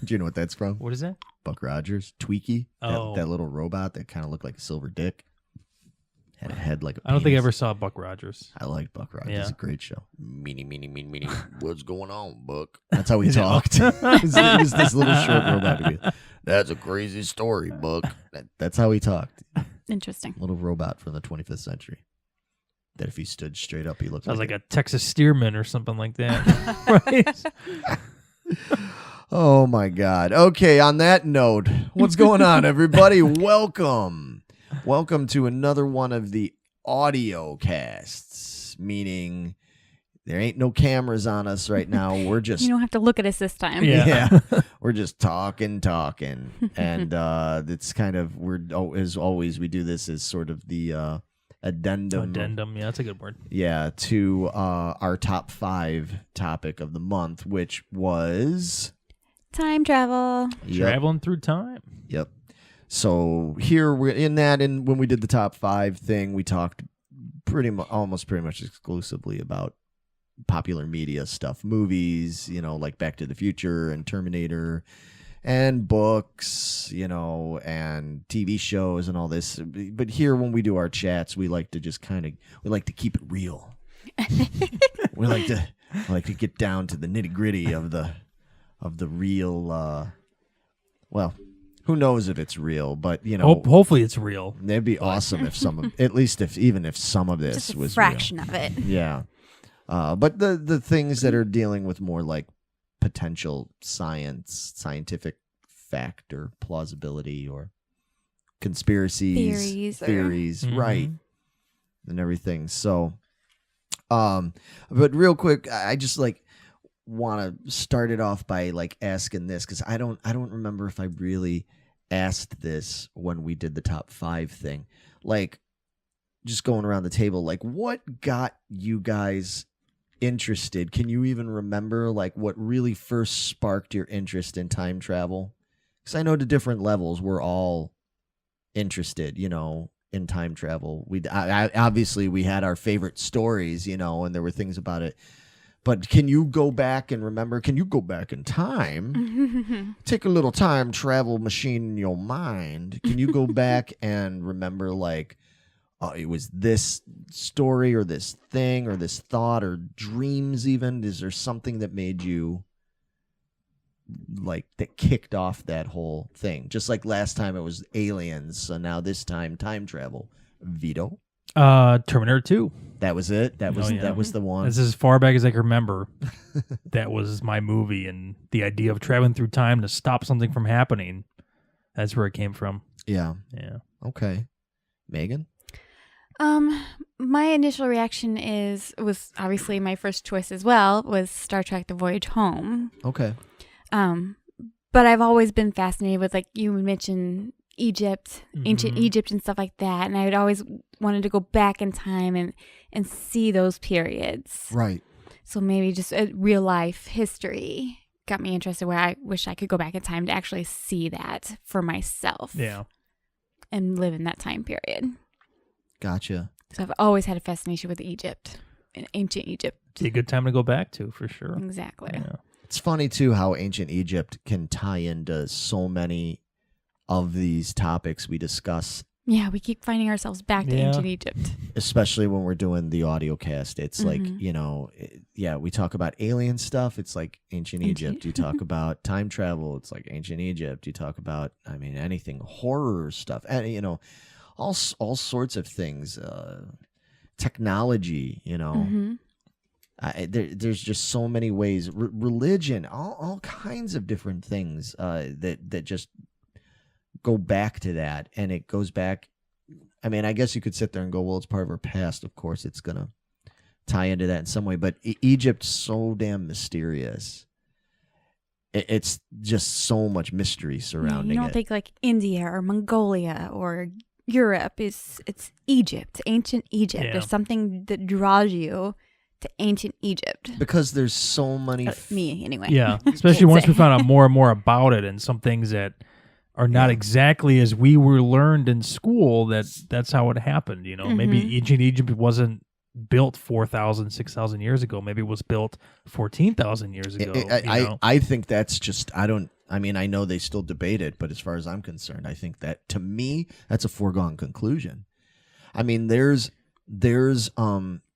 Do you know what that's from? What is that? Buck Rogers, Tweaky. Oh. That little robot that kind of looked like a silver dick. Had a head like a I don't think I penis. ever saw Buck Rogers. I like Buck Rogers. Yeah. It's a great show. Meanie. What's going on, Buck? That's how he talked. It was this little short robot. That's a crazy story, Buck. That's how he talked. Interesting. Little robot from the 25th century. That if he stood straight up, he looked Sounds like like a Texas Steerman or something like that. Right? Oh, my God. Okay, on that note, what's going on, everybody? Welcome. Welcome to another one of the audio casts, meaning there ain't no cameras on us right now. We're just... You don't have to look at us this time. Yeah. We're just talking. And it's kind of, as always, we do this as sort of the addendum. Addendum, yeah, that's a good word. Yeah, to our top 5 topic of the month, which was... Time travel. Traveling through time. Yep. So here we're in that, and when we did the top 5 thing, we talked almost pretty much exclusively about popular media stuff, movies, like Back to the Future and Terminator, and books, and TV shows and all this. But here, when we do our chats, we like to just we like to keep it real. we like to get down to the nitty gritty of the real. Well, who knows if it's real, but hopefully it's real. It'd be awesome if even if some of this Just a was fraction real. of it. Yeah. But the things that are dealing with more like potential scientific fact or plausibility or conspiracies, theories, right, and everything. So, but real quick, I just want to start it off by asking this, because I don't remember if I really asked this when we did the top 5 thing. Just going around the table, what got you guys interested? Can you even remember what really first sparked your interest in time travel? Because I know to different levels we're all interested, in time travel. Obviously we had our favorite stories, and there were things about it. But can you go back and remember? Can you go back in time? Take a little time travel machine in your mind. Can you go back and remember it was this story or this thing or this thought or dreams even? Is there something that made you that kicked off that whole thing? Just like last time it was aliens, so now this time time travel. Vito? Terminator 2. That was it? That was the one? This is as far back as I can remember. That was my movie, and the idea of traveling through time to stop something from happening, that's where it came from. Yeah. Yeah. Okay. Megan? My initial reaction was obviously my first choice as well, was Star Trek The Voyage Home. Okay. But I've always been fascinated with, you mentioned Egypt, ancient Egypt and stuff like that, and I had always wanted to go back in time and see those periods. Right. So maybe just a real life history got me interested, where I wish I could go back in time to actually see that for myself. Yeah. And live in that time period. Gotcha. So I've always had a fascination with Egypt, and ancient Egypt. It's a good time to go back to, for sure. Exactly. Yeah. It's funny, too, how ancient Egypt can tie into so many of these topics we discuss. Yeah, we keep finding ourselves back to ancient Egypt. Especially when we're doing the audio cast. It's we talk about alien stuff. It's like ancient Egypt. You talk about time travel. It's like ancient Egypt. You talk about, anything, horror stuff. And, all sorts of things. Technology, there's just so many ways. Religion, all kinds of different things that just go back to that. And it goes back. I guess you could sit there and go, well, it's part of our past. Of course, it's going to tie into that in some way. But Egypt's so damn mysterious. It's just so much mystery surrounding it. You don't think India or Mongolia or Europe it's Egypt, ancient Egypt. Yeah. There's something that draws you to ancient Egypt. Because there's so many... me, anyway. Yeah, especially once we found out more and more about it, and some things that are not exactly as we were learned in school, that's how it happened. Maybe ancient Egypt wasn't built 4,000, 6,000 years ago. Maybe it was built 14,000 years ago. I think that's just, I know they still debate it, but as far as I'm concerned, I think that, to me, that's a foregone conclusion. I mean, there's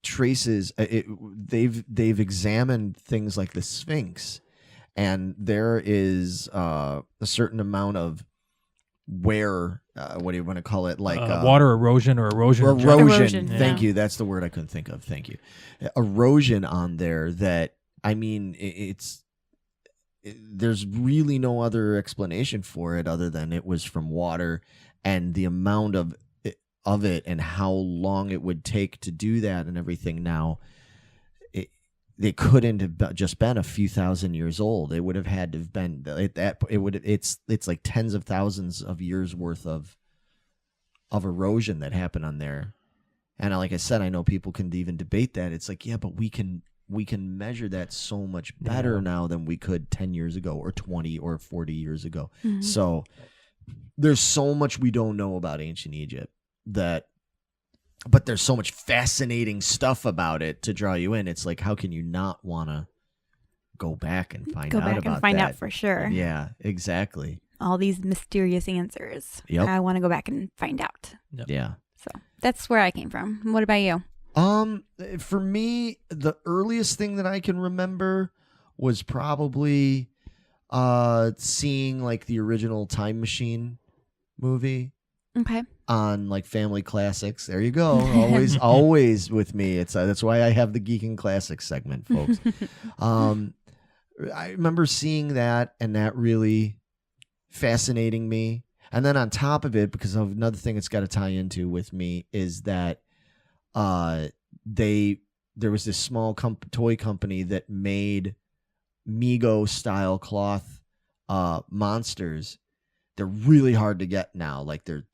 traces. They've examined things like the Sphinx, and there is a certain amount of wear. What do you want to call it? Like water erosion or erosion. Erosion. Yeah. Thank you. That's the word I couldn't think of. Thank you. Erosion on there. That, I mean, there's really no other explanation for it other than it was from water, and the amount of it and how long it would take to do that and everything. Now, they couldn't have just been a few thousand years old. It would have had to have been it's like tens of thousands of years worth of erosion that happened on there. And like I said, I know people can even debate that. It's like, yeah, but we can measure that so much better now than we could 10 years ago or 20 or 40 years ago. Mm-hmm. So there's so much we don't know about ancient Egypt, but there's so much fascinating stuff about it to draw you in. It's like, how can you not want to go back and find out about that? Out for sure. Yeah, exactly. All these mysterious answers. Yep. I want to go back and find out. Yep. Yeah. So that's where I came from. What about you? For me, the earliest thing that I can remember was probably seeing like the original Time Machine movie. Okay. On like Family Classics. There you go. Always with me. It's that's why I have the Geeking Classics segment, folks. I remember seeing that and that really fascinating me. And then on top of it, because of another thing it's got to tie into with me is that there was this small toy company that made Mego style cloth monsters. They're really hard to get now. Like they're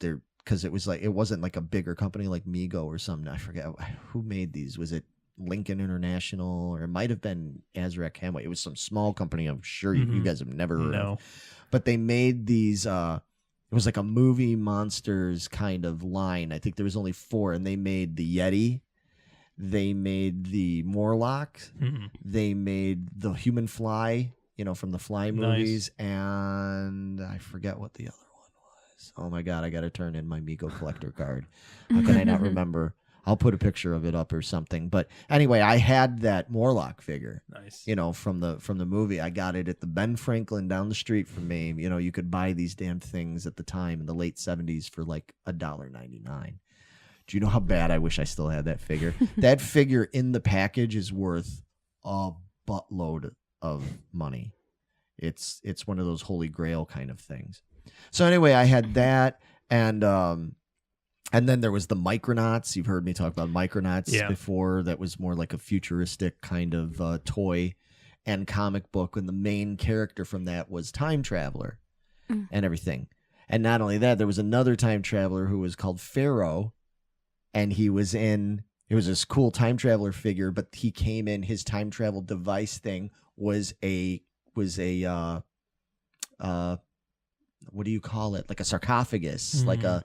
because it wasn't like a bigger company like Mego or something. I forget who made these. Was it Lincoln International, or it might have been Azrac Hamway? It was some small company. I'm sure you guys have never heard of. But they made these. It was like a movie monsters kind of line. I think there was only 4, and they made the Yeti. They made the Morlock. Mm-hmm. They made the Human Fly, from the Fly movies, and I forget what the other one was. Oh my God, I got to turn in my Mego collector card. How can I not remember? I'll put a picture of it up or something. But anyway, I had that Morlock figure. Nice. From the movie. I got it at the Ben Franklin down the street from me. You could buy these damn things at the time in the late 70s for like $1.99. Do you know how bad I wish I still had that figure? That figure in the package is worth a buttload of money. It's one of those holy grail kind of things. So anyway, I had that, and then there was the Micronauts. You've heard me talk about Micronauts before. That was more like a futuristic kind of toy and comic book, and the main character from that was Time Traveler and everything. And not only that, there was another time traveler who was called Pharaoh, and it was this cool time traveler figure, but he came in, his time travel device thing was a what do you call it? Like a sarcophagus, like a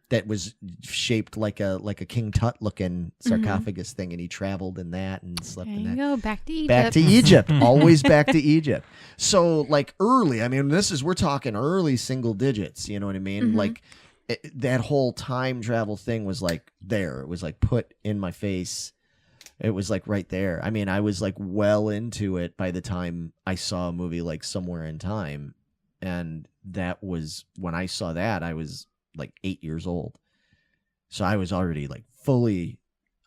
that was shaped like a King Tut looking sarcophagus thing, and he traveled in that and slept in that. Go back to Egypt. Back to Egypt, always back to Egypt. So like early, I mean, we're talking early single digits. You know what I mean? Mm-hmm. Like that whole time travel thing was like there. It was like put in my face. It was like right there. I mean, I was like well into it by the time I saw a movie like Somewhere in Time. And that was when I saw that, I was like 8 years old. So I was already like fully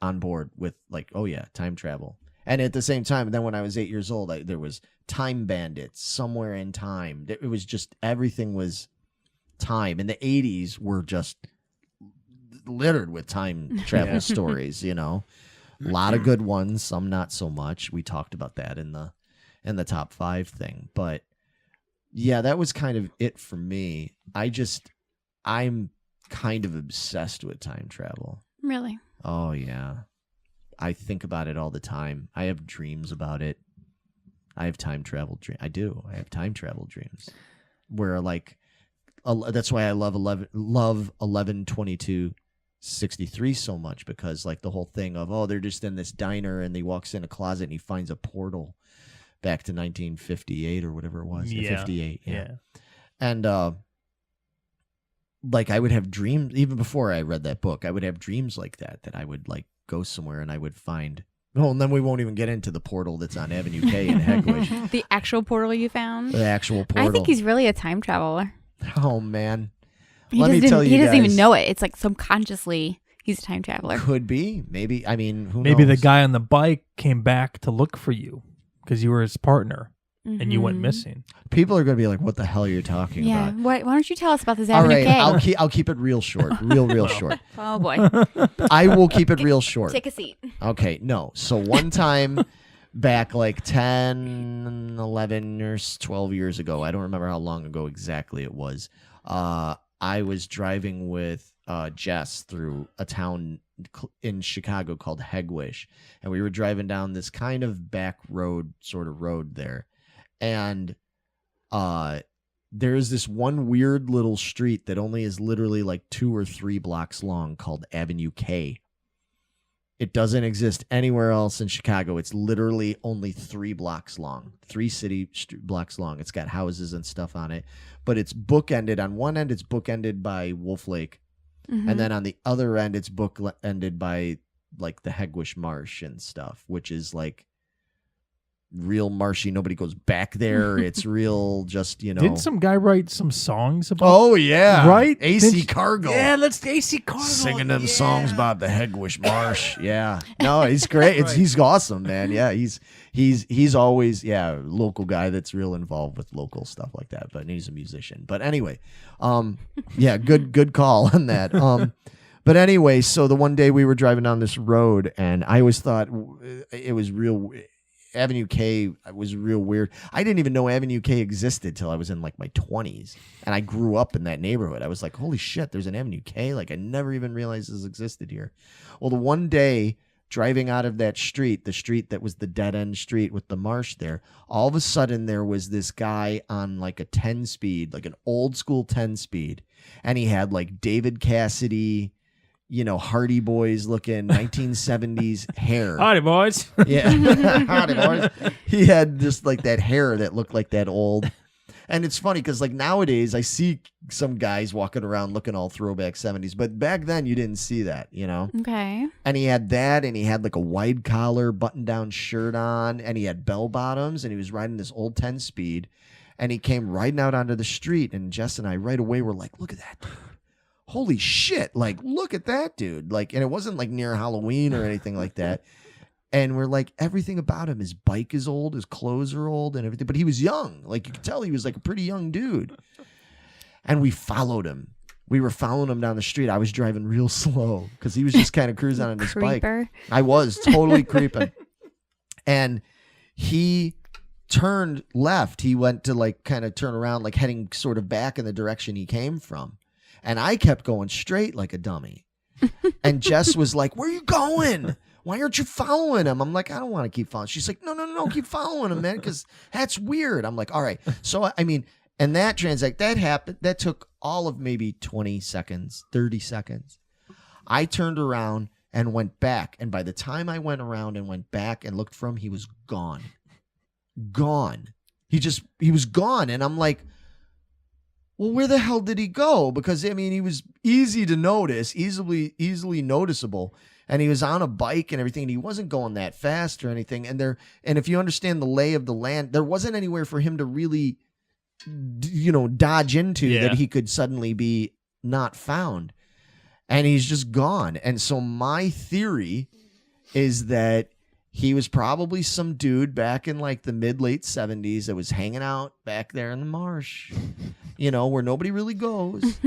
on board with like, oh yeah, time travel. And at the same time, then when I was 8 years old, there was Time Bandits, Somewhere in Time. It was just, everything was time. And the 80s were just littered with time travel stories, A lot of good ones, some not so much. We talked about that in the top 5 thing. But yeah, that was kind of it for me. I'm kind of obsessed with time travel. Really? Oh, yeah. I think about it all the time. I have dreams about it. I have time travel dreams. I do. I have time travel dreams where like, that's why I love 11/22 63 so much, because like the whole thing of, oh, they're just in this diner and he walks in a closet and he finds a portal back to 1958 or whatever it was. Yeah. 58. Yeah. Yeah. And like I would have dreams, even before I read that book, I would have dreams like that I would like go somewhere and I would find, oh, and then we won't even get into the portal that's on Avenue K in Hegwish. The actual portal you found? The actual portal. I think he's really a time traveler. Oh, man. He Let me doesn't, tell you he doesn't guys. even know it. It's like subconsciously he's a time traveler. Could be. Maybe. I mean, who Maybe the knows? guy on the bike came back to look for you because you were his partner and you went Mhm. missing. People are going to be like, what the hell are you talking Yeah. about? Why don't you tell us about this All Avenue right. K? I'll keep it real short. Real short. Oh, boy. I will keep it real short. Take a seat. Okay. No. So one time back like 10, 11 or 12 years ago, I don't remember how long ago exactly it was. I was driving with Jess through a town in Chicago called Hegwish, and we were driving down this kind of back road sort of road there, and there's this one weird little street that only is literally like 2 or 3 blocks long called Avenue K. It doesn't exist anywhere else in Chicago. It's literally only 3 blocks long, 3 city blocks long. It's got houses and stuff on it, but it's bookended. On one end, it's bookended by Wolf Lake, Mhm. and then on the other end, it's bookended by like the Hegwish Marsh and stuff, which is like real marshy. Nobody goes back there. It's real, just, you know. Didn't some guy write some songs about? Oh yeah, Right? AC Didn't- Cargill. Yeah, that's AC Cargill. Singing them Yeah. songs about the Hegwish Marsh. Yeah. No, he's great. He's awesome, man. Yeah, he's always, local guy that's real involved with local stuff like that. But he's a musician. But anyway, good call on that. But anyway, so the one day we were driving down this road, and I always thought it was real. Avenue K was real weird. I didn't even know Avenue K existed till I was in like my 20s, and I grew up in that neighborhood. I was like, holy shit, there's an Avenue K? Like, I never even realized this existed here. Well, the one day driving out of that street, the street that was the dead end street with the marsh there, all of a sudden there was this guy on like a 10 speed, like an old school 10 speed, and he had like David Cassidy, you know, Hardy Boys looking 1970s hair. Howdy, boys. Yeah. Howdy, boys. He had just like that hair that looked like that old. And it's funny because like nowadays I see some guys walking around looking all throwback 70s, but back then you didn't see that, you know? Okay. And he had that, and he had like a wide collar button down shirt on, and he had bell bottoms, and he was riding this old 10 speed, and he came riding out onto the street, and Jess and I right away were like, look at that dude. Holy shit, like, look at that dude. Like, and it wasn't like near Halloween or anything like that. And we're like, everything about him, his bike is old, his clothes are old and everything, but he was young. Like, you could tell he was like a pretty young dude. And we followed him. We were following him down the street. I was driving real slow because he was just kind of cruising on his bike. Creeper. I was totally creeping. And he turned left. He went to like kind of turn around, like heading sort of back in the direction he came from. And I kept going straight like a dummy. And Jess was like, where are you going? Why aren't you following him? I'm like, I don't want to keep following. She's like, no, keep following him, man, because that's weird. I'm like, all right. So, I mean, and that happened. That took all of maybe 20 seconds, 30 seconds. I turned around and went back. And by the time I went around and went back and looked for him, he was gone. Gone. He was gone. And I'm like, well, where the hell did he go? Because, I mean, he was easy to notice, easily noticeable. And he was on a bike and everything. And he wasn't going that fast or anything. And if you understand the lay of the land, there wasn't anywhere for him to really, you know, dodge into that he could suddenly be not found. And he's just gone. And so my theory is that he was probably some dude back in like the late 70s that was hanging out back there in the marsh, you know, where nobody really goes.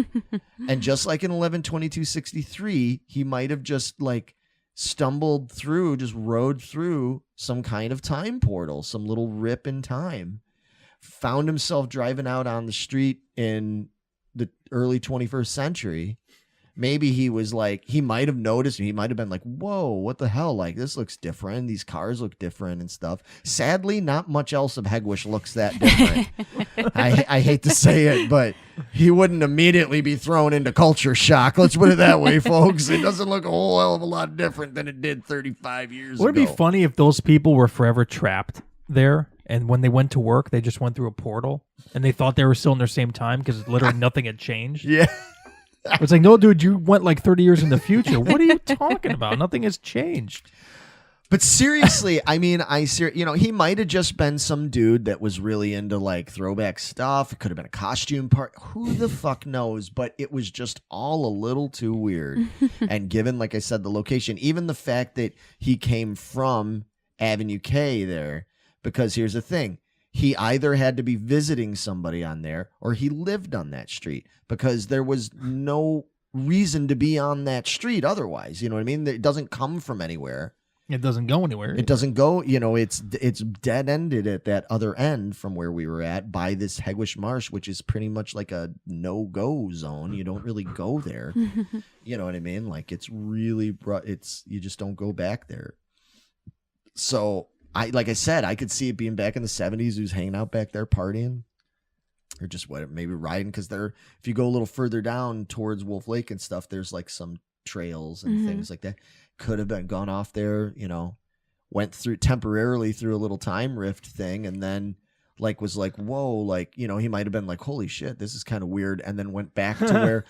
And just like in 11/22/63, he might have just like stumbled through, just rode through some kind of time portal, some little rip in time, found himself driving out on the street in the early 21st century, maybe he was like, he might have noticed, he might have been like, whoa, what the hell? Like, this looks different. These cars look different and stuff. Sadly, not much else of Hegwish looks that different. I hate to say it, but he wouldn't immediately be thrown into culture shock. Let's put it that way, folks. It doesn't look a whole hell of a lot different than it did 35 years ago. Would it be funny if those people were forever trapped there, and when they went to work, they just went through a portal, and they thought they were still in their same time because literally nothing had changed? Yeah. It's like, no, dude, you went like 30 years in the future. What are you talking about? Nothing has changed. But seriously, I mean, he might have just been some dude that was really into like throwback stuff. It could have been a costume part. Who the fuck knows? But it was just all a little too weird. And given, like I said, the location, even the fact that he came from Avenue K there, because here's the thing. He either had to be visiting somebody on there or he lived on that street, because there was no reason to be on that street otherwise. You know what I mean? It doesn't come from anywhere. It doesn't go anywhere. It doesn't go, it's dead-ended at that other end from where we were at by this Hegwish Marsh, which is pretty much like a no-go zone. You don't really go there. You know what I mean? Like, it's really, you just don't go back there. So, like I said, I could see it being back in the 70s, who's hanging out back there partying. Or just maybe riding, because if you go a little further down towards Wolf Lake and stuff, there's like some trails and things like that. Could have been gone off there, went temporarily through a little time rift thing, and then was like, whoa, like, he might have been like, holy shit, this is kind of weird, and then went back to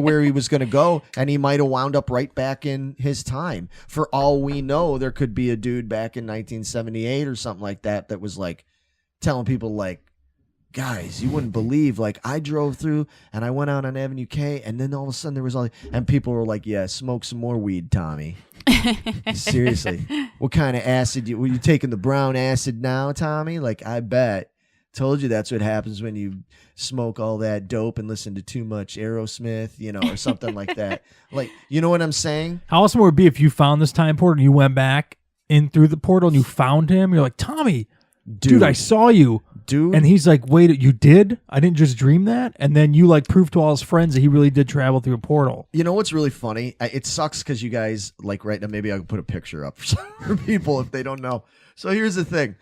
where he was going to go, and he might have wound up right back in his time. For all we know, there could be a dude back in 1978 or something like that was like telling people like, guys, you wouldn't believe, like, I drove through and I went out on Avenue K, and then all of a sudden there was and people were like, yeah, smoke some more weed, Tommy. Seriously, what kind of acid were you taking? The brown acid now, Tommy? Like, I bet. Told you that's what happens when you smoke all that dope and listen to too much Aerosmith, or something like that. Like, you know what I'm saying? How awesome would it be if you found this time portal and you went back in through the portal and you found him? You're like, Tommy, dude, I saw you. Dude. And he's like, wait, you did? I didn't just dream that? And then you like proved to all his friends that he really did travel through a portal. You know what's really funny? It sucks because you guys, like, right now, maybe I can put a picture up for people if they don't know. So here's the thing.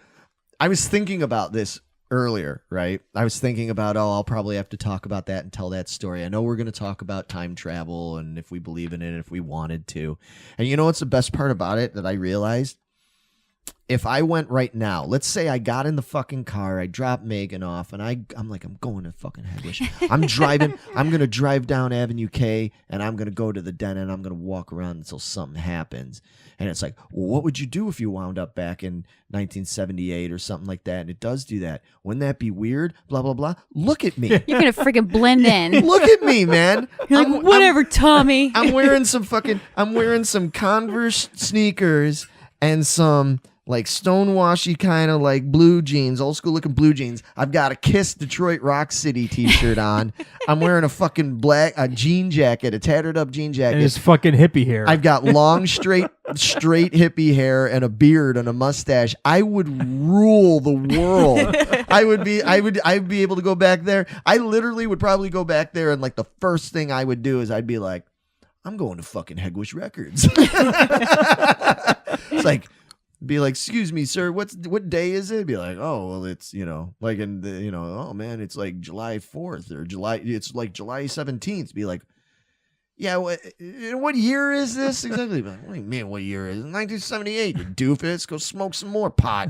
I was thinking about this earlier, right? I was thinking about, I'll probably have to talk about that and tell that story. I know we're going to talk about time travel and if we believe in it, if we wanted to. And you know what's the best part about it that I realized? If I went right now, let's say I got in the fucking car, I dropped Megan off, and I'm like, I'm going to fucking Hegwish. I'm driving, I'm going to drive down Avenue K, and I'm going to go to the den, and I'm going to walk around until something happens. And it's like, well, what would you do if you wound up back in 1978 or something like that? And it does do that. Wouldn't that be weird? Blah, blah, blah. Look at me. You're going to freaking blend in. Look at me, man. You're like, whatever, Tommy. I'm wearing some Converse sneakers and some like stonewashy kind of like blue jeans, old school looking blue jeans. I've got a Kiss Detroit Rock City t-shirt on. I'm wearing a fucking a jean jacket, a tattered up jean jacket. And his fucking hippie hair. I've got long, straight hippie hair and a beard and a mustache. I would rule the world. I'd be able to go back there. I literally would probably go back there, and like the first thing I would do is I'd be like, I'm going to fucking Hegwish Records. It's like, be like, excuse me, sir, what day is it? Be like, oh, well, it's, like in the, oh man, it's like July 4th or it's like July 17th. Be like, yeah, what year is this exactly? Be like, what do you mean, what year is it? 1978, you doofus, go smoke some more pot,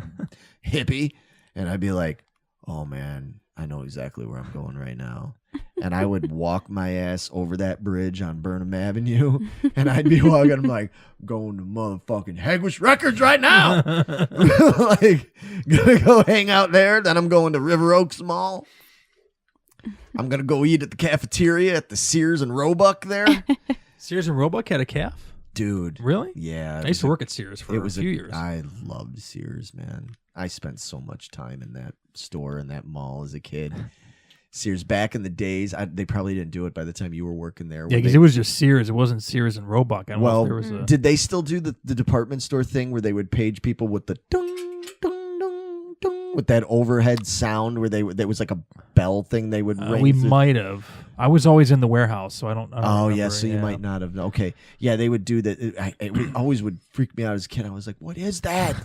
hippie. And I'd be like, oh man, I know exactly where I'm going right now. And I would walk my ass over that bridge on Burnham Avenue, and I'd be walking. I'm like, going to motherfucking Hegwish Records right now. Like, gonna go hang out there. Then I'm going to River Oaks Mall. I'm gonna go eat at the cafeteria at the Sears and Roebuck there. Sears and Roebuck had a calf? Dude. Really? Yeah. I used to work at Sears for a few years. I loved Sears, man. I spent so much time in that store and that mall as a kid. Sears back in the days, they probably didn't do it by the time you were working there. Yeah, because it was just Sears. It wasn't Sears and Roebuck. I don't know if there was did they still do the department store thing where they would page people with the dung, dung, dung, dung with that overhead sound where there was like a bell thing they would ring? We might have. I was always in the warehouse, so I don't Oh, remember. yeah, so you might not have. Okay. Yeah, they would do that. It always would freak me out as a kid. I was like, what is that?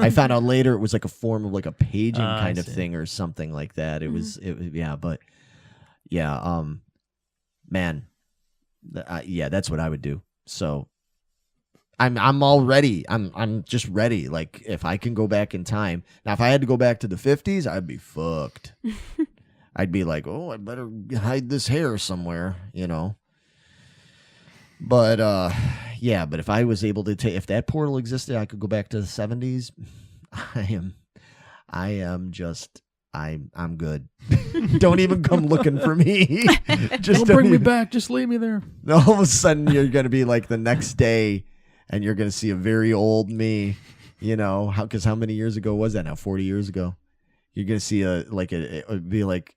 I found out later it was like a form of like a paging kind of thing or something like that. It was, but yeah, man, yeah, that's what I would do. So I'm all ready. I'm just ready. Like, if I can go back in time. Now, if I had to go back to the 50s, I'd be fucked. I'd be like, oh, I better hide this hair somewhere, you know. But yeah, but if I was able to if that portal existed, I could go back to the 70s. I'm good. Don't even come looking for me. Just don't bring me back. Just leave me there. All of a sudden, you're gonna be like the next day, and you're gonna see a very old me. You know because how many years ago was that now? 40 years ago. You're gonna see it'll be like,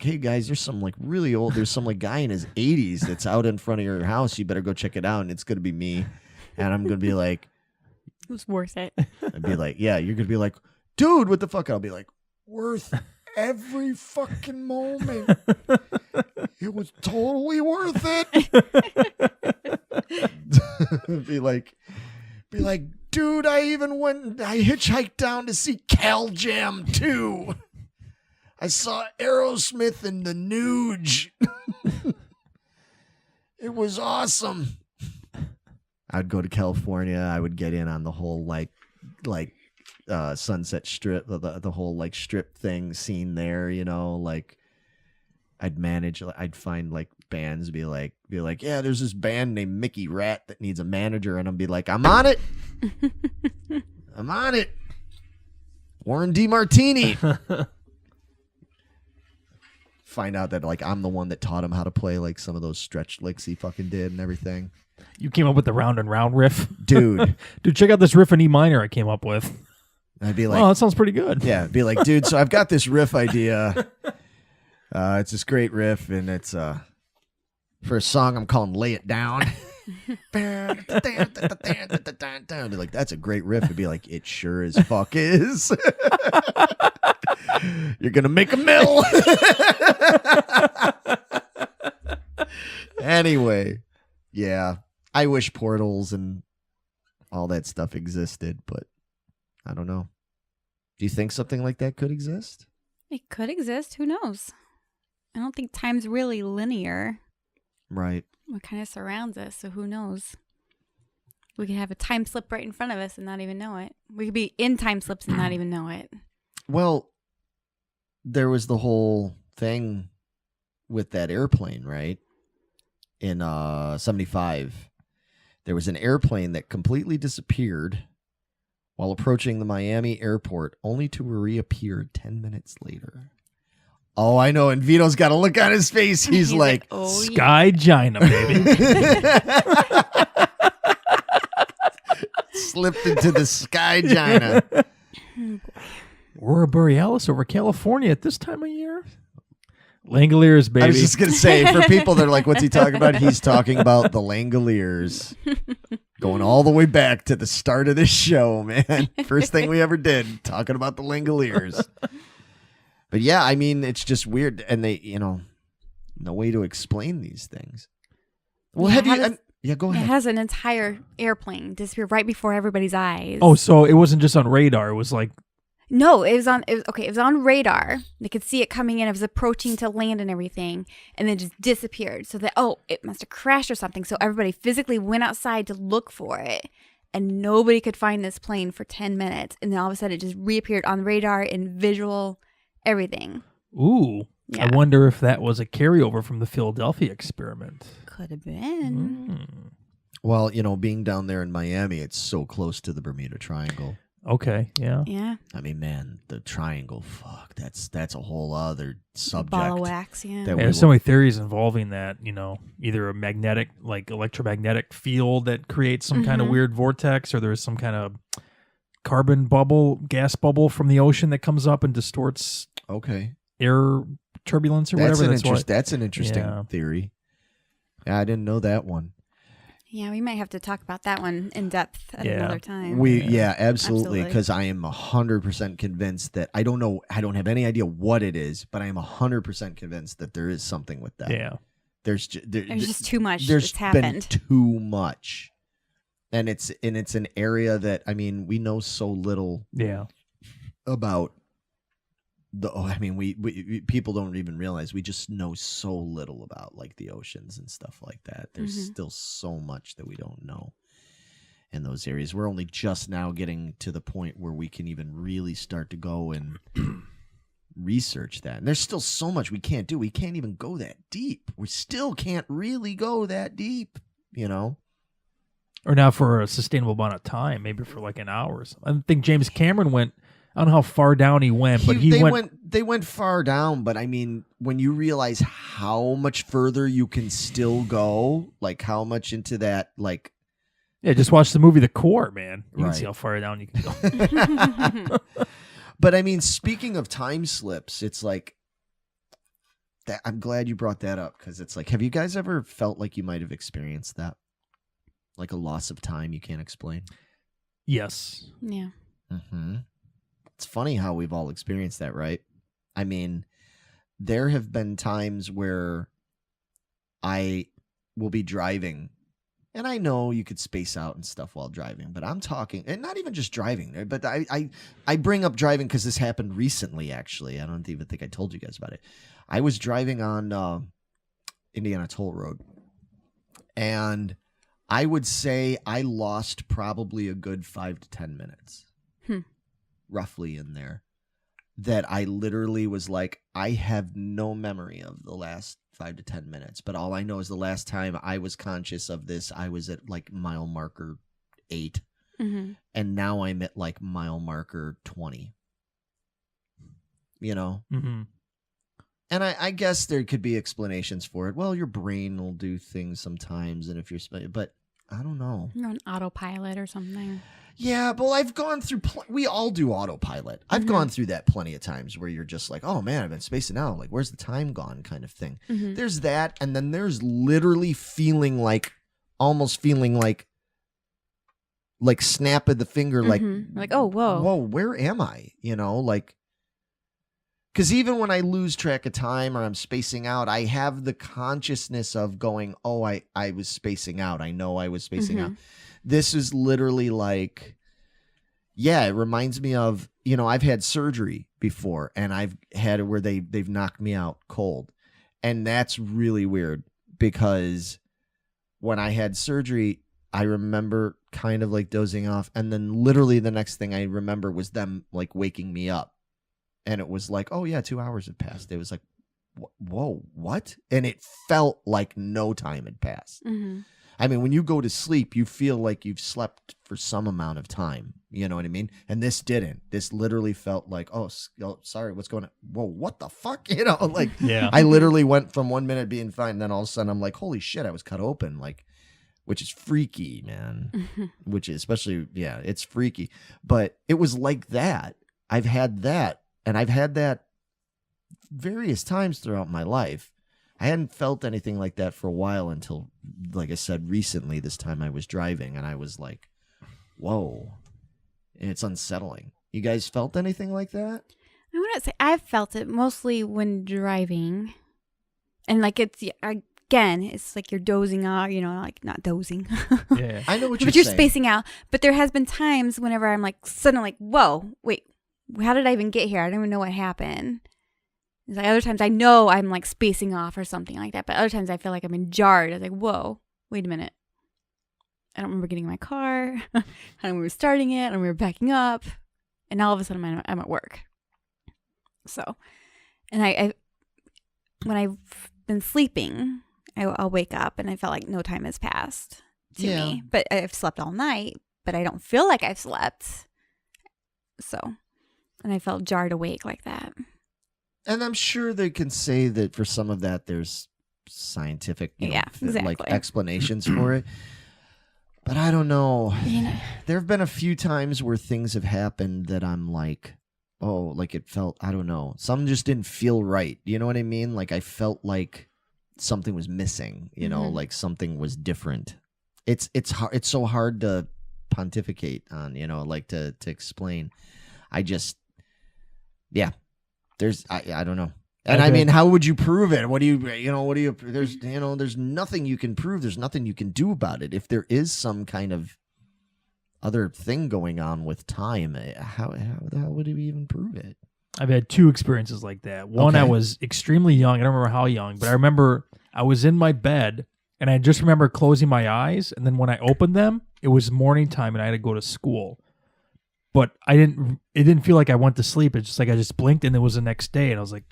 hey guys, there's some like really old, there's some like guy in his 80s that's out in front of your house. You better go check it out, and it's gonna be me, and I'm gonna be like, it was worth it. I'd be like, yeah, you're gonna be like, dude, what the fuck? I'll be like, worth every fucking moment. It was totally worth it. be like, dude, I hitchhiked down to see Cal Jam 2. I saw Aerosmith in the Nuge. It was awesome. I'd go to California. I would get in on the whole like Sunset Strip, the whole like strip thing scene there, you know, like I'd find like bands, be like, yeah, there's this band named Mickey Rat that needs a manager, and I'll be like, I'm on it. Warren DeMartini. Find out that like I'm the one that taught him how to play like some of those stretch licks he fucking did and everything. You came up with the round and round riff, dude. Dude, check out this riff in E minor I came up with. I'd be like, oh, that sounds pretty good. Yeah, be like, dude, so I've got this riff idea. It's this great riff, and it's for a song I'm calling "Lay It Down." Be like, that's a great riff. It'd be like, it sure as fuck is. You're gonna make a mill. Anyway, yeah, I wish portals and all that stuff existed, but I don't know. Do you think something like that could exist? It could exist. Who knows? I don't think time's really linear. Right. What kind of surrounds us, so who knows? We could have a time slip right in front of us and not even know it. We could be in time slips and not even know it. Well, there was the whole thing with that airplane, right? In 75. There was an airplane that completely disappeared while approaching the Miami airport, only to reappear 10 minutes later. Oh, I know. And Vito's got a look on his face. He's like, oh, Sky Gina, baby. Slipped into the Sky Gina. Aurora Borealis over California at this time of year. Langoliers, baby. I was just going to say, for people that are like, what's he talking about? He's talking about the Langoliers. Going all the way back to the start of this show, man. First thing we ever did, talking about the Langoliers. But yeah, I mean, it's just weird. And they, no way to explain these things. Well, yeah, go ahead. It has an entire airplane disappear right before everybody's eyes. Oh, so it wasn't just on radar. It was like... No, it was on radar. They could see it coming in. It was approaching to land and everything, and then just disappeared. So that, it must have crashed or something. So everybody physically went outside to look for it, and nobody could find this plane for 10 minutes. And then all of a sudden, it just reappeared on radar and visual, everything. Ooh. Yeah. I wonder if that was a carryover from the Philadelphia experiment. Could have been. Well, being down there in Miami, it's so close to the Bermuda Triangle. Okay, yeah. Yeah. I mean, man, the triangle, fuck, that's a whole other subject. Ball of wax, yeah. There's so many theories involving that, either a magnetic, like electromagnetic field that creates some kind of weird vortex, or there's some kind of carbon bubble, gas bubble from the ocean that comes up and distorts air turbulence or whatever. That's an interesting theory. Yeah, I didn't know that one. Yeah, we might have to talk about that one in depth at another time. Absolutely, because I am 100% convinced that I don't know, I don't have any idea what it is, but I am 100% convinced that there is something with that. Yeah. There's just too much There's that's been happened. too much. And it's an area that, I mean, we know so little about we people don't even realize we just know so little about like the oceans and stuff like that. There's still so much that we don't know in those areas. We're only just now getting to the point where we can even really start to go and research that. And there's still so much we can't do. We can't even go that deep. We still can't really go that deep, you know? Or now for a sustainable amount of time, maybe for like an hour or something. I think James Cameron went, I don't know how far down he went, but they went far down, but I mean, when you realize how much further you can still go, like how much into that, like, yeah, just watch the movie The Core, man. You Right. can see how far down you can go. But I mean, speaking of time slips, it's like that. I'm glad you brought that up, because it's like, have you guys ever felt like you might have experienced that? Like a loss of time you can't explain? Yes. Yeah. Mm-hmm. It's funny how we've all experienced that, right? I mean, there have been times where I will be driving, and I know you could space out and stuff while driving, but I'm talking, and not even just driving, but I bring up driving because this happened recently, actually. I don't even think I told you guys about it. I was driving on Indiana Toll Road, and I would say I lost probably a good 5 to 10 minutes. Roughly in there, that I literally was like, I have no memory of the last 5 to 10 minutes, but all I know is the last time I was conscious of this, I was at like mile marker 8, and now I'm at like mile marker 20, you know? And I guess there could be explanations for it. Well, your brain will do things sometimes, and if you're, but I don't know. You're on autopilot or something. Yeah, well, I've gone through, we all do autopilot. I've gone through that plenty of times where you're just like, oh man, I've been spacing out. Like, where's the time gone kind of thing. There's that. And then there's literally almost feeling like snap of the finger, like, oh, whoa, where am I? You know, like, because even when I lose track of time or I'm spacing out, I have the consciousness of going, oh, I was spacing out. I know I was spacing out. This is literally like, yeah, it reminds me of, you know, I've had surgery before, and I've had it where they've knocked me out cold. And that's really weird, because when I had surgery, I remember kind of like dozing off. And then literally the next thing I remember was them like waking me up. And it was like, oh yeah, 2 hours had passed. It was like, whoa, what? And it felt like no time had passed. I mean, when you go to sleep, you feel like you've slept for some amount of time. You know what I mean? And this didn't. This literally felt like, oh sorry, what's going on? Whoa, what the fuck? You know, like, I literally went from 1 minute being fine, and then all of a sudden I'm like, holy shit, I was cut open. Like, which is freaky, man. Which is especially, yeah, it's freaky. But it was like that. I've had that. And I've had that various times throughout my life. I hadn't felt anything like that for a while until, like I said, recently, this time I was driving, and I was like, whoa. And it's unsettling. You guys felt anything like that? I want to say I've felt it mostly when driving. And like it's, again, it's like you're dozing off, you know, like not dozing. Yeah. I know what you're saying. But you're spacing out. But there has been times whenever I'm like suddenly like, whoa, wait, how did I even get here? I don't even know what happened. It's like other times I know I'm like spacing off or something like that, but other times I feel like I'm in jarred. I was like, whoa, wait a minute. I don't remember getting in my car. I don't remember starting it. I don't remember backing up. And all of a sudden I'm at work. So, and I when I've been sleeping, I'll wake up and I felt like no time has passed to me. But I've slept all night, but I don't feel like I've slept. So, and I felt jarred awake like that. And I'm sure they can say that for some of that, there's scientific, like explanations for it. But I don't know. There have been a few times where things have happened that I'm like, oh, like it felt, I don't know. Some just didn't feel right. You know what I mean? Like I felt like something was missing, you know, like something was different. It's hard. It's so hard to pontificate on, like to explain. I just, yeah, I don't know. And I mean, how would you prove it? There's nothing you can prove. There's nothing you can do about it. If there is some kind of other thing going on with time, how the hell would you even prove it? I've had 2 experiences like that. One, Okay. I was extremely young. I don't remember how young, but I remember I was in my bed and I just remember closing my eyes. And then when I opened them, it was morning time and I had to go to school. But it didn't feel like I went to sleep. It's just like I just blinked and it was the next day. And I was like,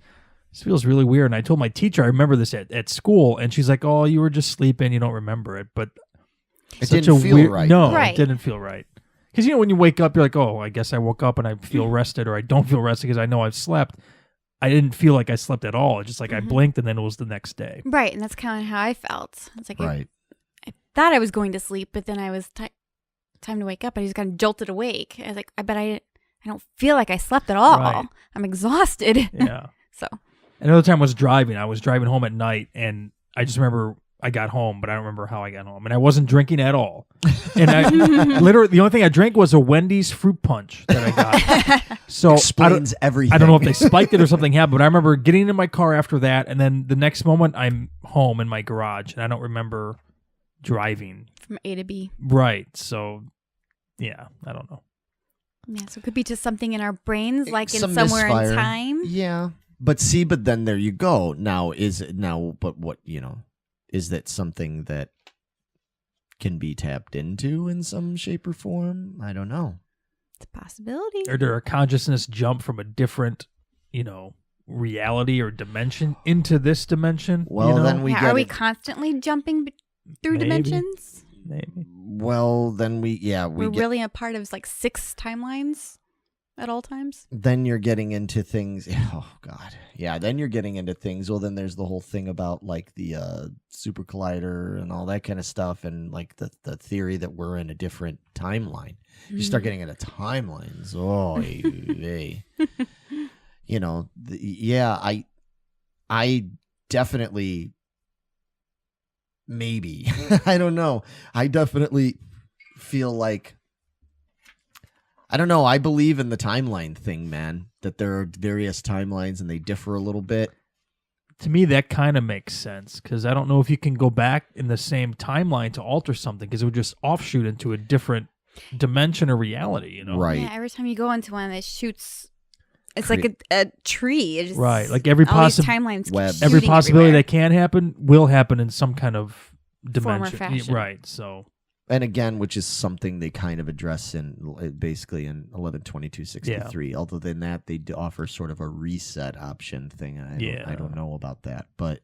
this feels really weird. And I told my teacher, I remember this at school. And she's like, oh, you were just sleeping. You don't remember it. But It didn't feel right. No, Right. It didn't feel right. Because, when you wake up, you're like, oh, I guess I woke up and I feel rested, or I don't feel rested because I know I've slept. I didn't feel like I slept at all. It's just like I blinked and then it was the next day. Right, and that's kind of how I felt. It's like Right. I thought I was going to sleep, but then I was time to wake up. I just got jolted awake. I was like, I don't feel like I slept at all. Right. I'm exhausted. Yeah. So Another time was driving. I was driving home at night and I just remember I got home, but I don't remember how I got home. And I wasn't drinking at all. And I literally, the only thing I drank was a Wendy's fruit punch that I got. So Explains everything. I don't know if they spiked it or something happened, but I remember getting in my car after that. And then the next moment I'm home in my garage and I don't remember driving. from A to B. Right. So, yeah, I don't know. Yeah, so it could be just something in our brains, like in Some somewhere misfire. in time. Yeah. But then there you go. But what, is that something that can be tapped into in some shape or form? I don't know. It's a possibility. Or did our consciousness jump from a different, reality or dimension into this dimension? Well, then we get are we it. constantly jumping through Maybe. dimensions? Maybe. Well, then We're really a part of like 6 timelines at all times. Then you're getting into things. Oh God, yeah. Then you're getting into things. Well, then there's the whole thing about like the super collider and all that kind of stuff, and like the theory that we're in a different timeline. You start getting into timelines. Oh, hey. I definitely. Maybe. I don't know. I definitely feel like, I don't know. I believe in the timeline thing, man, that there are various timelines and they differ a little bit. To me, that kind of makes sense because I don't know if you can go back in the same timeline to alter something because it would just offshoot into a different dimension or reality, Right. Yeah, every time you go into one, it shoots. It's like a tree. It just, Right. Like every all these timelines. keep webs. every shooting possibility everywhere. that can happen will happen in some kind of Form or dimension. fashion. Right. So And again, which is something they kind of address basically in 11/22/63. Although than that, they do offer sort of a reset option thing. And I don't know about that, but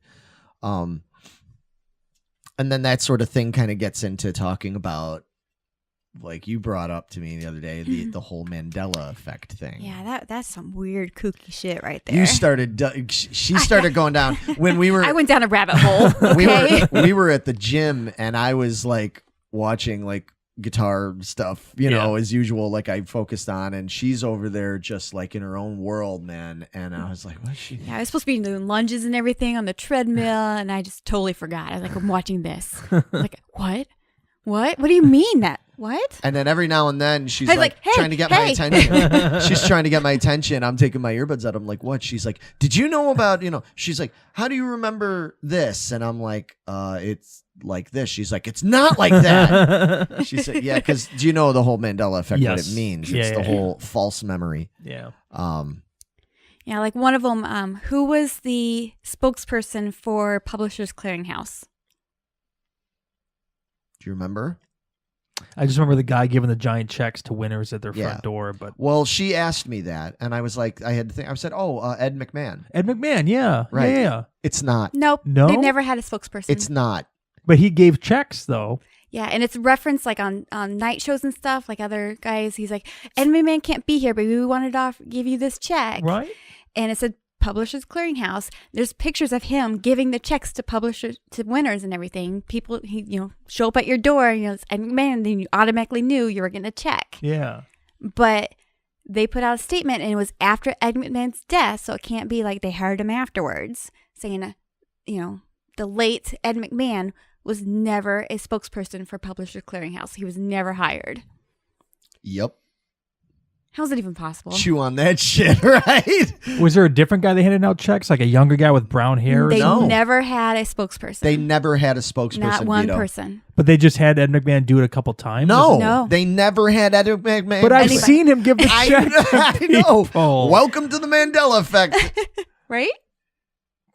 and then that sort of thing kind of gets into talking about, like you brought up to me the other day, the whole Mandela Effect thing. Yeah, that's some weird kooky shit right there. You started. She started going down when we were. I went down a rabbit hole. Okay? we were at the gym and I was like watching like guitar stuff, as usual, like I focused on, and she's over there just like in her own world, man. And I was like, what's she? Yeah, I was supposed to be doing lunges and everything on the treadmill, and I just totally forgot. I was like, I'm watching this. I was like, what? What do you mean that? What? And then every now and then she's I was like like, hey, trying to get my attention. She's trying to get my attention. I'm taking my earbuds out. I'm like, what? She's like, did you know about, she's like, how do you remember this? And I'm like, it's like this. She's like, it's not like that. She said, yeah, because do you know the whole Mandela Effect, what it means? It's the whole false memory. Yeah. Yeah, like one of them, who was the spokesperson for Publishers Clearinghouse? Do you remember? I just remember the guy giving the giant checks to winners at their front door. But well, she asked me that, and I was like, I had to think. I said, Ed McMahon. Ed McMahon, yeah. Right. Yeah. It's not. Nope. No? They've never had a spokesperson. It's not. But he gave checks, though. Yeah, and it's referenced like on night shows and stuff, like other guys. He's like, Ed McMahon can't be here, but we wanted to give you this check. Right. And it said Publishers Clearinghouse. There's pictures of him giving the checks to publishers, to winners and everything. People, show up at your door, it's Ed McMahon, then you automatically knew you were getting a check. Yeah. But they put out a statement, and it was after Ed McMahon's death, so it can't be like they hired him afterwards, saying, the late Ed McMahon was never a spokesperson for Publishers Clearinghouse. He was never hired. Yep. How is that even possible? Chew on that shit, right? Was there a different guy that handed out checks, like a younger guy with brown hair? They No. never had a spokesperson. They never had a spokesperson. Not one Vito. person. But they just had Ed McMahon do it a couple times? No. They never had Ed McMahon. But I've Anybody. seen him give the check. I know. people. Welcome to the Mandela Effect. Right?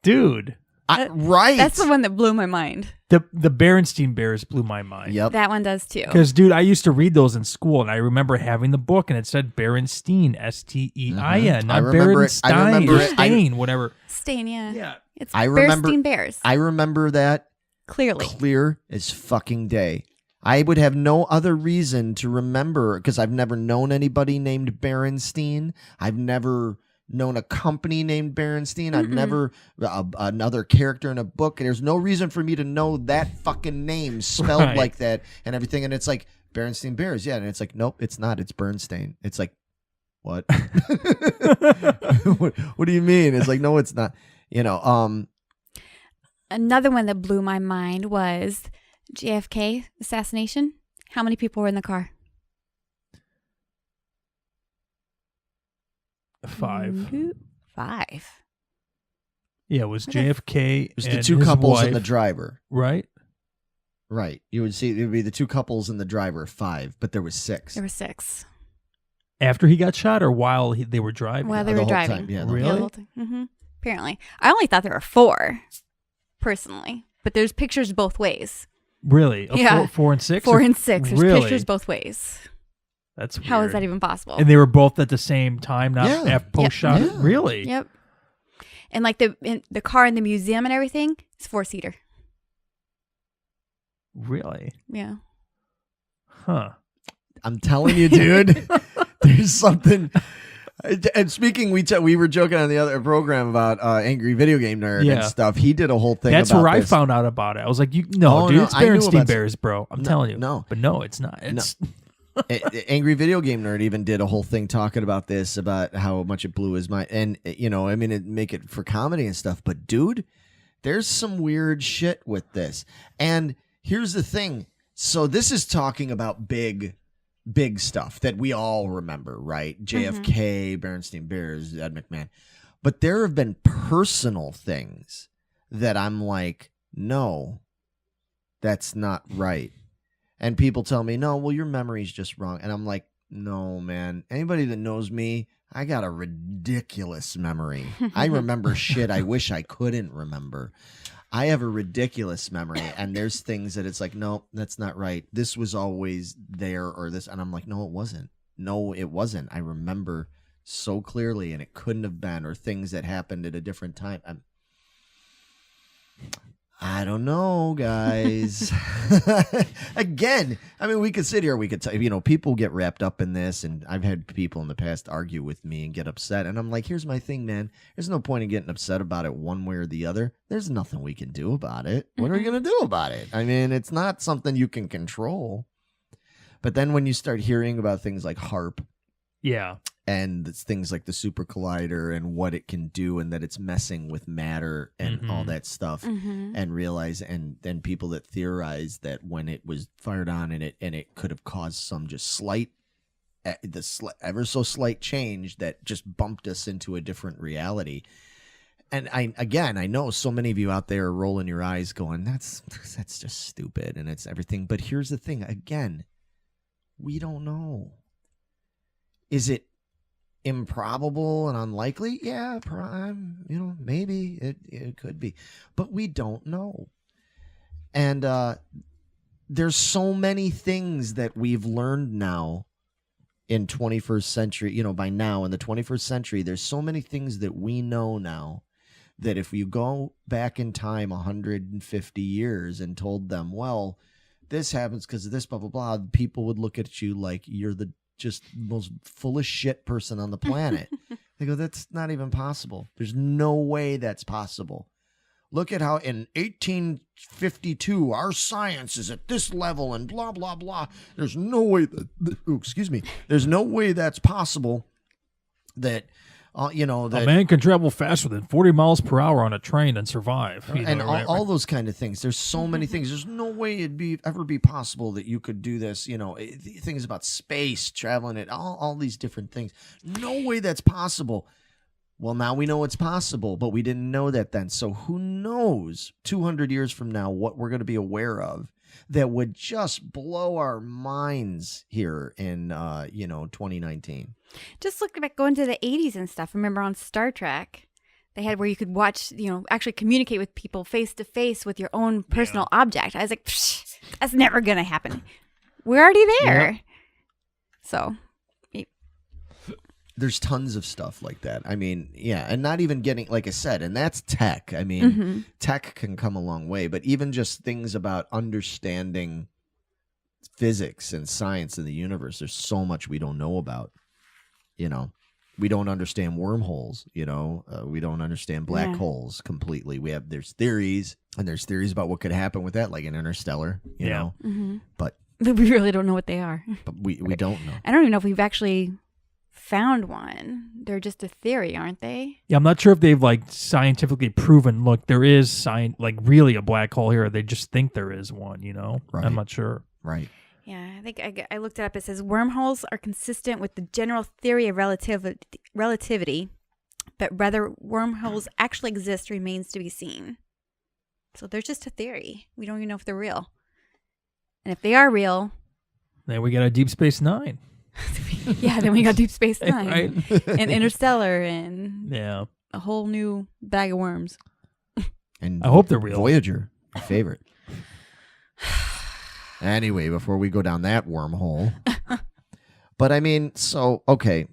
Dude. Right. That's the one that blew my mind. The Berenstein Bears blew my mind. Yep. That one does too. Because, dude, I used to read those in school, and I remember having the book, and it said Berenstein, Stein, I not remember it. I Berenstein, remember or it. Stein, whatever. Stain, yeah. Yeah. It's I remember- Berenstein Bears. I remember that Clearly. clear as fucking day. I would have no other reason to remember because I've never known anybody named Berenstein. I've never known a company named Berenstein. I've never another character in a book. There's no reason for me to know that fucking name spelled Right. like that and everything. And it's like Berenstein Bears, yeah. And it's like, nope, it's not. It's Bernstein. It's like, what? what do you mean? It's like, no, it's not. You know, Another one that blew my mind was JFK assassination. How many people were in the car? 5. 5. Yeah, it was Okay. JFK it was and the two his couples wife, and the driver. right? Right. You would see it would be the two couples and the driver, 5, but there was 6. There were 6. After he got shot or while they were driving? While they the were whole driving. time, yeah, the Yeah, whole the whole time. Apparently. I only thought there were 4, personally. But there's pictures both ways. Really? Yeah. 4 and 6? 4 and 6. There's Really? pictures both ways. That's weird. How is that even possible? And they were both at the same time, not Yeah. after post-shot? Yeah. Really? Yep. And like the car in the museum and everything, it's 4-seater. Really? Yeah. Huh. I'm telling you, dude, there's something. And speaking, we were joking on the other program about Angry Video Game Nerd and Yeah. stuff. He did a whole thing. That's about where I this. found out about it. I was like, dude, Oh, no, it's I knew Berenstein about- Bears, bro. I'm No, telling you. no. But no, it's not. It's Angry Video Game Nerd even did a whole thing talking about this, about how much it blew his mind. And, you know, I mean, it make it for comedy and stuff. But, dude, there's some weird shit with this. And here's the thing. So this is talking about big stuff that we all remember, right? JFK, Berenstein Bears, Ed McMahon. But there have been personal things that I'm like, no, that's not right. And people tell me, no, well, your memory's just wrong. And I'm like, no, man. Anybody that knows me, I got a ridiculous memory. I remember shit I wish I couldn't remember. I have a ridiculous memory. And there's things that it's like, no, that's not right. This was always there or this. And I'm like, no, it wasn't. No, it wasn't. I remember so clearly and it couldn't have been, or things that happened at a different time. I don't know, guys. Again, I mean, we could sit here, we could, people get wrapped up in this, and I've had people in the past argue with me and get upset. And I'm like, here's my thing, man. There's no point in getting upset about it one way or the other. There's nothing we can do about it. What are we going to do about it? I mean, it's not something you can control. But then when you start hearing about things like HARP, yeah. and it's things like the super collider and what it can do, and that it's messing with matter and all that stuff, and realize, and then people that theorize that when it was fired on and it could have caused some just ever so slight change that just bumped us into a different reality. And I know so many of you out there are rolling your eyes going, that's just stupid and it's everything. But here's the thing, again, we don't know. Is it improbable and unlikely? Yeah, maybe it could be, but we don't know. And there's so many things that we've learned now in 21st century, by now in the 21st century, there's so many things that we know now that if you go back in time 150 years and told them, well, this happens because of this, blah, blah, blah, people would look at you like you're the just most full of shit person on the planet. They go, that's not even possible. There's no way that's possible. Look at how in 1852 our science is at this level and blah blah blah. There's no way that there's no way that's possible that A man can travel faster than 40 miles per hour on a train and survive. And all those kind of things. There's so many things. There's no way it'd ever be possible that you could do this. Things about space, traveling it, all these different things. No way that's possible. Well, now we know it's possible, but we didn't know that then. So who knows 200 years from now what we're going to be aware of that would just blow our minds here in 2019. Just look back, going to the 80s and stuff. Remember on Star Trek, they had where you could watch, actually communicate with people face to face with your own personal object. I was like, psh, that's never going to happen. We're already there. Yep. So there's tons of stuff like that. I mean, yeah, and not even getting, like I said, and that's tech. I mean, tech can come a long way, but even just things about understanding physics and science in the universe, there's so much we don't know about. We don't understand wormholes. We don't understand black holes completely. There's theories, and there's theories about what could happen with that, like an Interstellar. You know, but we really don't know what they are. But we don't know. I don't even know if we've actually found one. They're just a theory, aren't they? Yeah, I'm not sure if they've scientifically proven. Look, there is really a black hole here. They just think there is one. Right. I'm not sure. Right. Yeah, I think I looked it up. It says wormholes are consistent with the general theory of relativity, but whether wormholes actually exist remains to be seen. So they're just a theory. We don't even know if they're real. And if they are real, then we got a Deep Space Nine. Yeah, then we got Deep Space Nine, right? And Interstellar, and a whole new bag of worms. And I hope they're real. Voyager, my favorite. Anyway, before we go down that wormhole, but I mean, so okay,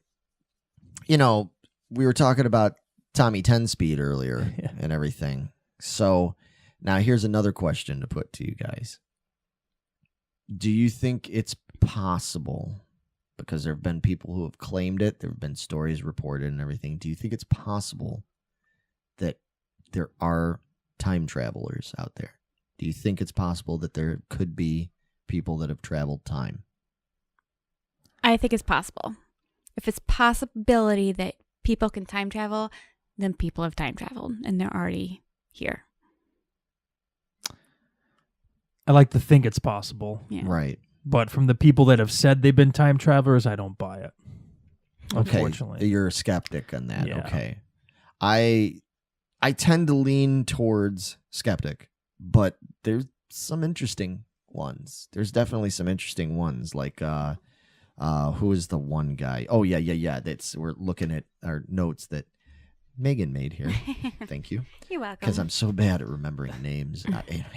we were talking about Tommy 10 speed earlier and everything. So now here's another question to put to you guys. Do you think it's possible? Because there have been people who have claimed it. There have been stories reported and everything. Do you think it's possible that there are time travelers out there? Do you think it's possible that there could be people that have traveled time? I think it's possible. If it's possibility that people can time travel, then people have time traveled and they're already here. I like to think it's possible. Yeah. Right. But from the people that have said they've been time travelers, I don't buy it. Unfortunately. Okay, you're a skeptic on that. Yeah. Okay. I tend to lean towards skeptic, but there's some interesting ones. There's definitely some interesting ones, like who is the one guy? Oh yeah. We're looking at our notes that Megan made here. Thank you. You're welcome. Because I'm so bad at remembering names,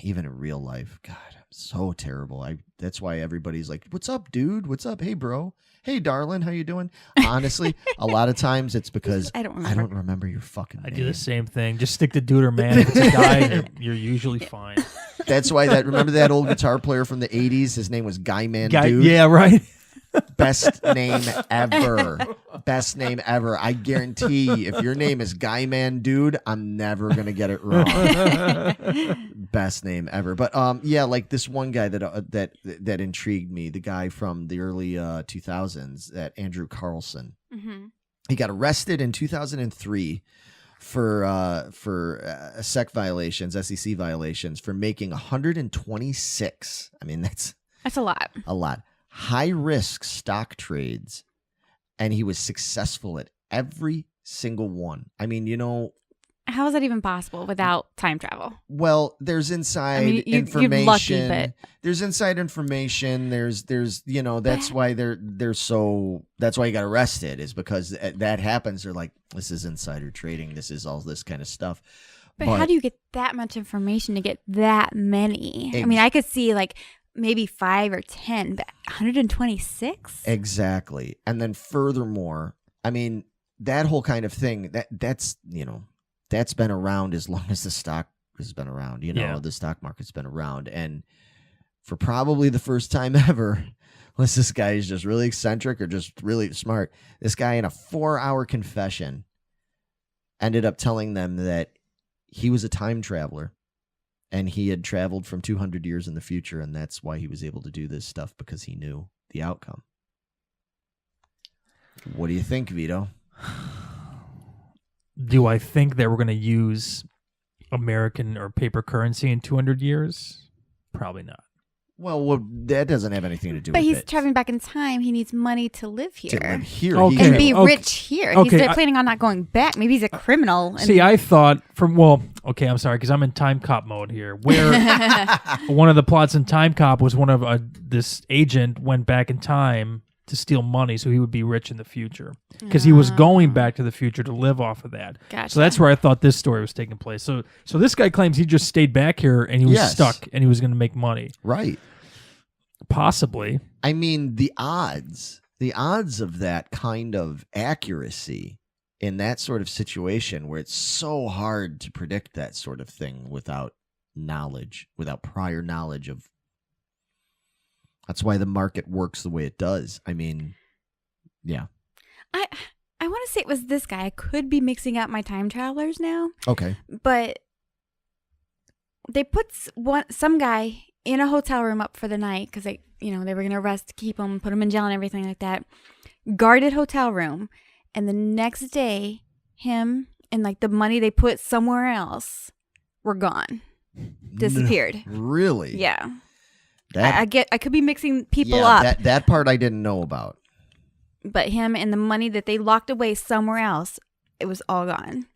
even in real life. God, I'm so terrible. That's why everybody's like, "What's up, dude? What's up? Hey, bro. Hey, darling. How you doing?" Honestly, a lot of times it's because I don't remember your fucking name. I do the same thing. Just stick to dude or man. If it's a guy, you're usually fine. That's why remember that old guitar player from the 80s? His name was Guy Man Dude. Yeah, right. Best name ever. Best name ever. I guarantee if your name is Guy Man Dude, I'm never going to get it wrong. Best name ever. But like this one guy that intrigued me, the guy from the early 2000s, that Andrew Carlson. Mm-hmm. He got arrested in 2003 for SEC violations for making 126. I mean, that's a lot. A lot. High-risk stock trades, and he was successful at every single one. I mean, how is that even possible without time travel? Well, there's inside information. You're lucky, but there's inside information. There's that's why that's why he got arrested, is because that happens. They're like, this is insider trading. This is all this kind of stuff. But how do you get that much information to get that many? I mean, I could see maybe 5 or 10, but 126? Exactly. And then furthermore, I mean, that whole kind of thing, that's been around as long as the stock has been around. The stock market's been around. And for probably the first time ever, unless this guy is just really eccentric or just really smart, this guy in a 4-hour confession ended up telling them that he was a time traveler. And he had traveled from 200 years in the future, and that's why he was able to do this stuff, because he knew the outcome. What do you think, Vito? Do I think that we're going to use American or paper currency in 200 years? Probably not. Well, that doesn't have anything to do But with he's it. traveling back in time. He needs money to live here. To live here. Okay. And be Okay. rich here. Okay, He's planning on not going back. Maybe he's a criminal. And See, I thought I'm sorry, because I'm in time cop mode here. Where one of the plots in Time Cop was one of this agent went back in time to steal money so he would be rich in the future. Because he was going back to the future to live off of that. Gotcha. So that's where I thought this story was taking place. So this guy claims he just stayed back here and he was stuck and he was going to make money. Right. Possibly. I mean, the odds of that kind of accuracy in that sort of situation where it's so hard to predict that sort of thing without knowledge, without prior knowledge of. That's why the market works the way it does. I mean, yeah. I want to say it was this guy. I could be mixing up my time travelers now. Okay. But they put some guy in a hotel room up for the night because they were going to arrest, keep him, put him in jail and everything like that. Guarded hotel room. And the next day, him and like the money they put somewhere else were gone. Disappeared. Really? Yeah. That, I could be mixing people up. That part I didn't know about. But him and the money that they locked away somewhere else, it was all gone.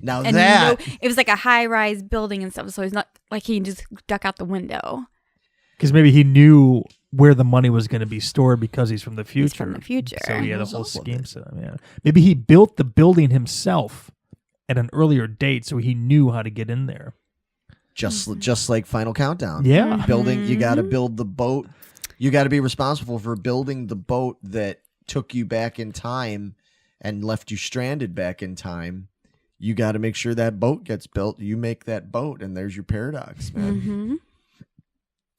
Now And that it was like a high-rise building and stuff, so it's not like he just duck out the window. Because maybe he knew where the money was going to be stored because he's from the future. He's from the future. So he had a Knows whole all of scheme it. set up. Yeah. Maybe he built the building himself at an earlier date so he knew how to get in there. just like Final Countdown. Yeah. Building, you got to build the boat. You got to be responsible for building the boat that took you back in time and left you stranded back in time. You got to make sure that boat gets built. You make that boat, and there's your paradox, man. Mm-hmm.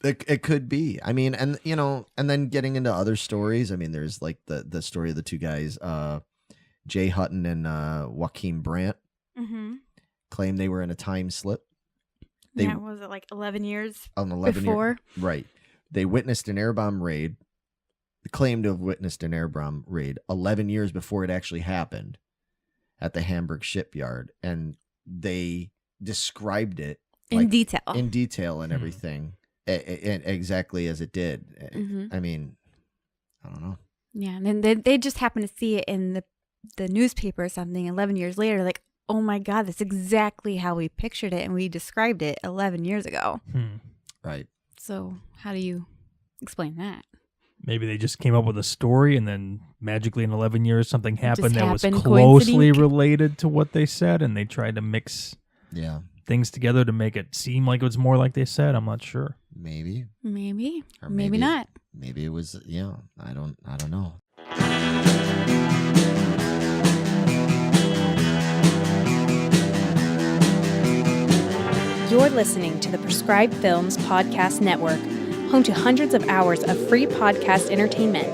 It could be. I mean, and then getting into other stories. I mean, there's like the story of the two guys, Jay Hutton and Joaquin Brandt, Mm-hmm. claim they were in a time slip. Yeah, was it like 11 years On 11 before? Right. They witnessed an air bomb raid, claimed to have witnessed an air bomb raid 11 years before it actually happened at the Hamburg shipyard. And they described it In detail. in detail and everything exactly as it did. Mhm. I mean, I don't know. Yeah, and then they just happened to see it in the newspaper or something 11 years later, like, oh my God, that's exactly how we pictured it and we described it 11 years ago. Right. So how do you explain that? Maybe they just came up with a story and then magically in 11 years something happened that was happened, closely coincidence. related to what they said and they tried to mix Yeah. things together to make it seem like it was more like they said. I'm not sure. Maybe. Maybe. Or Maybe not. Maybe it was, I don't know. You're listening to the Prescribed Films Podcast Network, home to hundreds of hours of free podcast entertainment.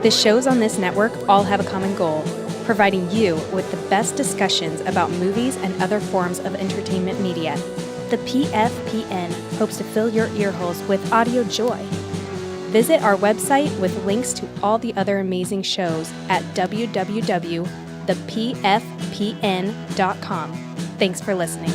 The shows on this network all have a common goal, providing you with the best discussions about movies and other forms of entertainment media. The PFPN hopes to fill your earholes with audio joy. Visit our website with links to all the other amazing shows at www.thepfpn.com. Thanks for listening.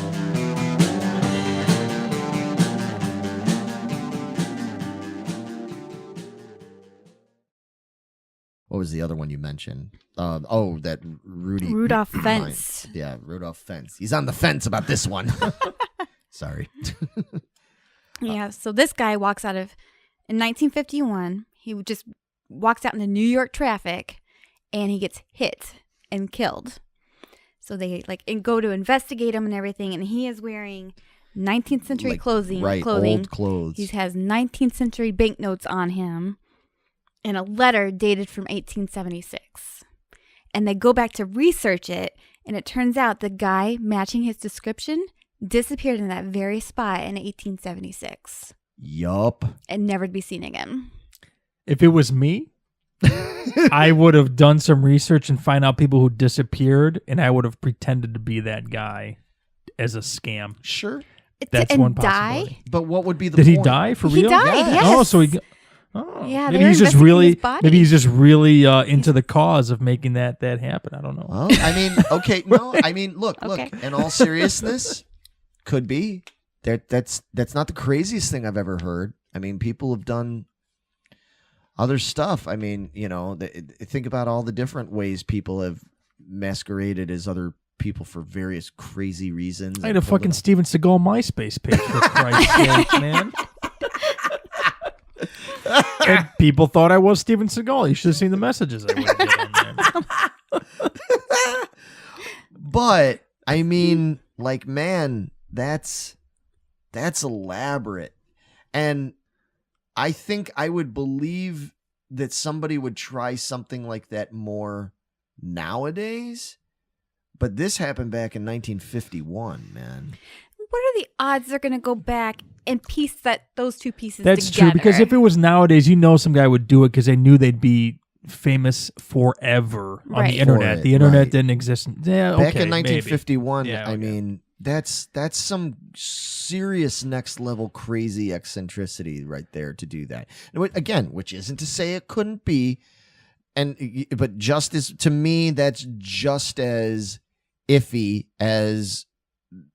What was the other one you mentioned? That Rudolph Fence. Yeah, Rudolph Fence. He's on the fence about this one. Sorry. Yeah, so this guy walks out of, in 1951, he just walks out into New York traffic and he gets hit and killed. So they go to investigate him and everything, and he is wearing 19th century clothing. Old clothes. He has 19th century banknotes on him and a letter dated from 1876. And they go back to research it, and it turns out the guy matching his description disappeared in that very spot in 1876 Yup. and never to be seen again. If it was me, I would have done some research and find out people who disappeared, and I would have pretended to be that guy as a scam. Sure. That's and one die? possibility. But what would be the Did point? he die for He real? died, Yeah. yes. Oh, so he. Oh, Yeah, maybe they're he's just investigating really, his body. maybe he's just really into the cause of making that happen. I don't know. Well, I mean, okay, no, I mean, look. Okay. In all seriousness, could be that's not the craziest thing I've ever heard. I mean, people have done other stuff. I mean, think about all the different ways people have masqueraded as other people for various crazy reasons. I had a fucking Steven Seagal MySpace page, for Christ's sake, man. And people thought I was Steven Seagal. You should have seen the messages I would get on there. But I mean, like, man, that's elaborate, and I think I would believe that somebody would try something like that more nowadays. But this happened back in 1951, man. What are the odds they're going to go back and piece those two pieces That's together? true, because if it was nowadays, some guy would do it because they knew they'd be famous forever on Right. the internet. For it, The internet right. didn't exist. Yeah, Back okay, in 1951, Yeah, I okay. mean, that's some serious next level crazy eccentricity right there to do that. Again, which isn't to say it couldn't be, but just as, to me, that's just as iffy as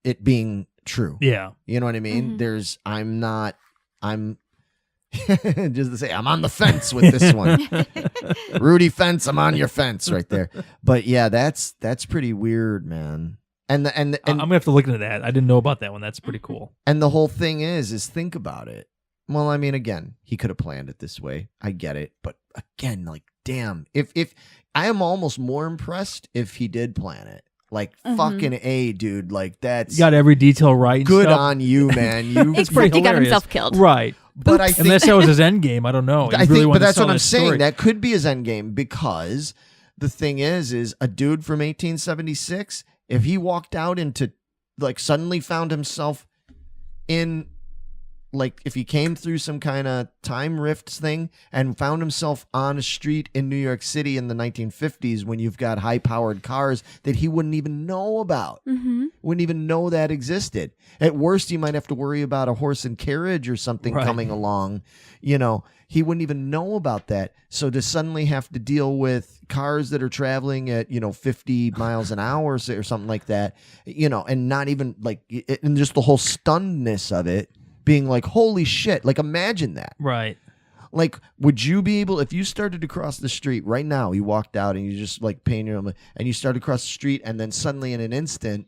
it being true. Yeah. You know what I mean? Mhm. I'm just to say, I'm on the fence with this one. Rudy Fence, I'm on your fence right there. But yeah, that's pretty weird, man. And I'm gonna have to look into that. I didn't know about that one. That's pretty cool. and the whole thing is think about it. Well, I mean, again, he could have planned it this way. I get it, but again, like, damn, if I am almost more impressed if he did plan it. Like, fucking A, dude. Like, that's You got every detail right. and good stuff. on you, man. You It's pretty Except he got hilarious. himself killed. Right. but I think Unless that was his end game. I don't know. He really wanted but to that's tell what I'm that saying. story. That could be his end game, because the thing is a dude from 1876, if he walked out into, like, suddenly found himself in, like, if he came through some kind of time rifts thing and found himself on a street in New York City in the 1950s, when you've got high powered cars that he wouldn't even know about, wouldn't even know that existed. At worst, you might have to worry about a horse and carriage or something Right. coming along. He wouldn't even know about that. So to suddenly have to deal with cars that are traveling at, 50 miles an hour or something like that, and not even like, and just the whole stunnedness of it being like, holy shit, like, imagine that. Right. Like, would you be able, if you started to cross the street right now, you walked out and you just, like, paying your own, and you started to cross the street, and then suddenly in an instant,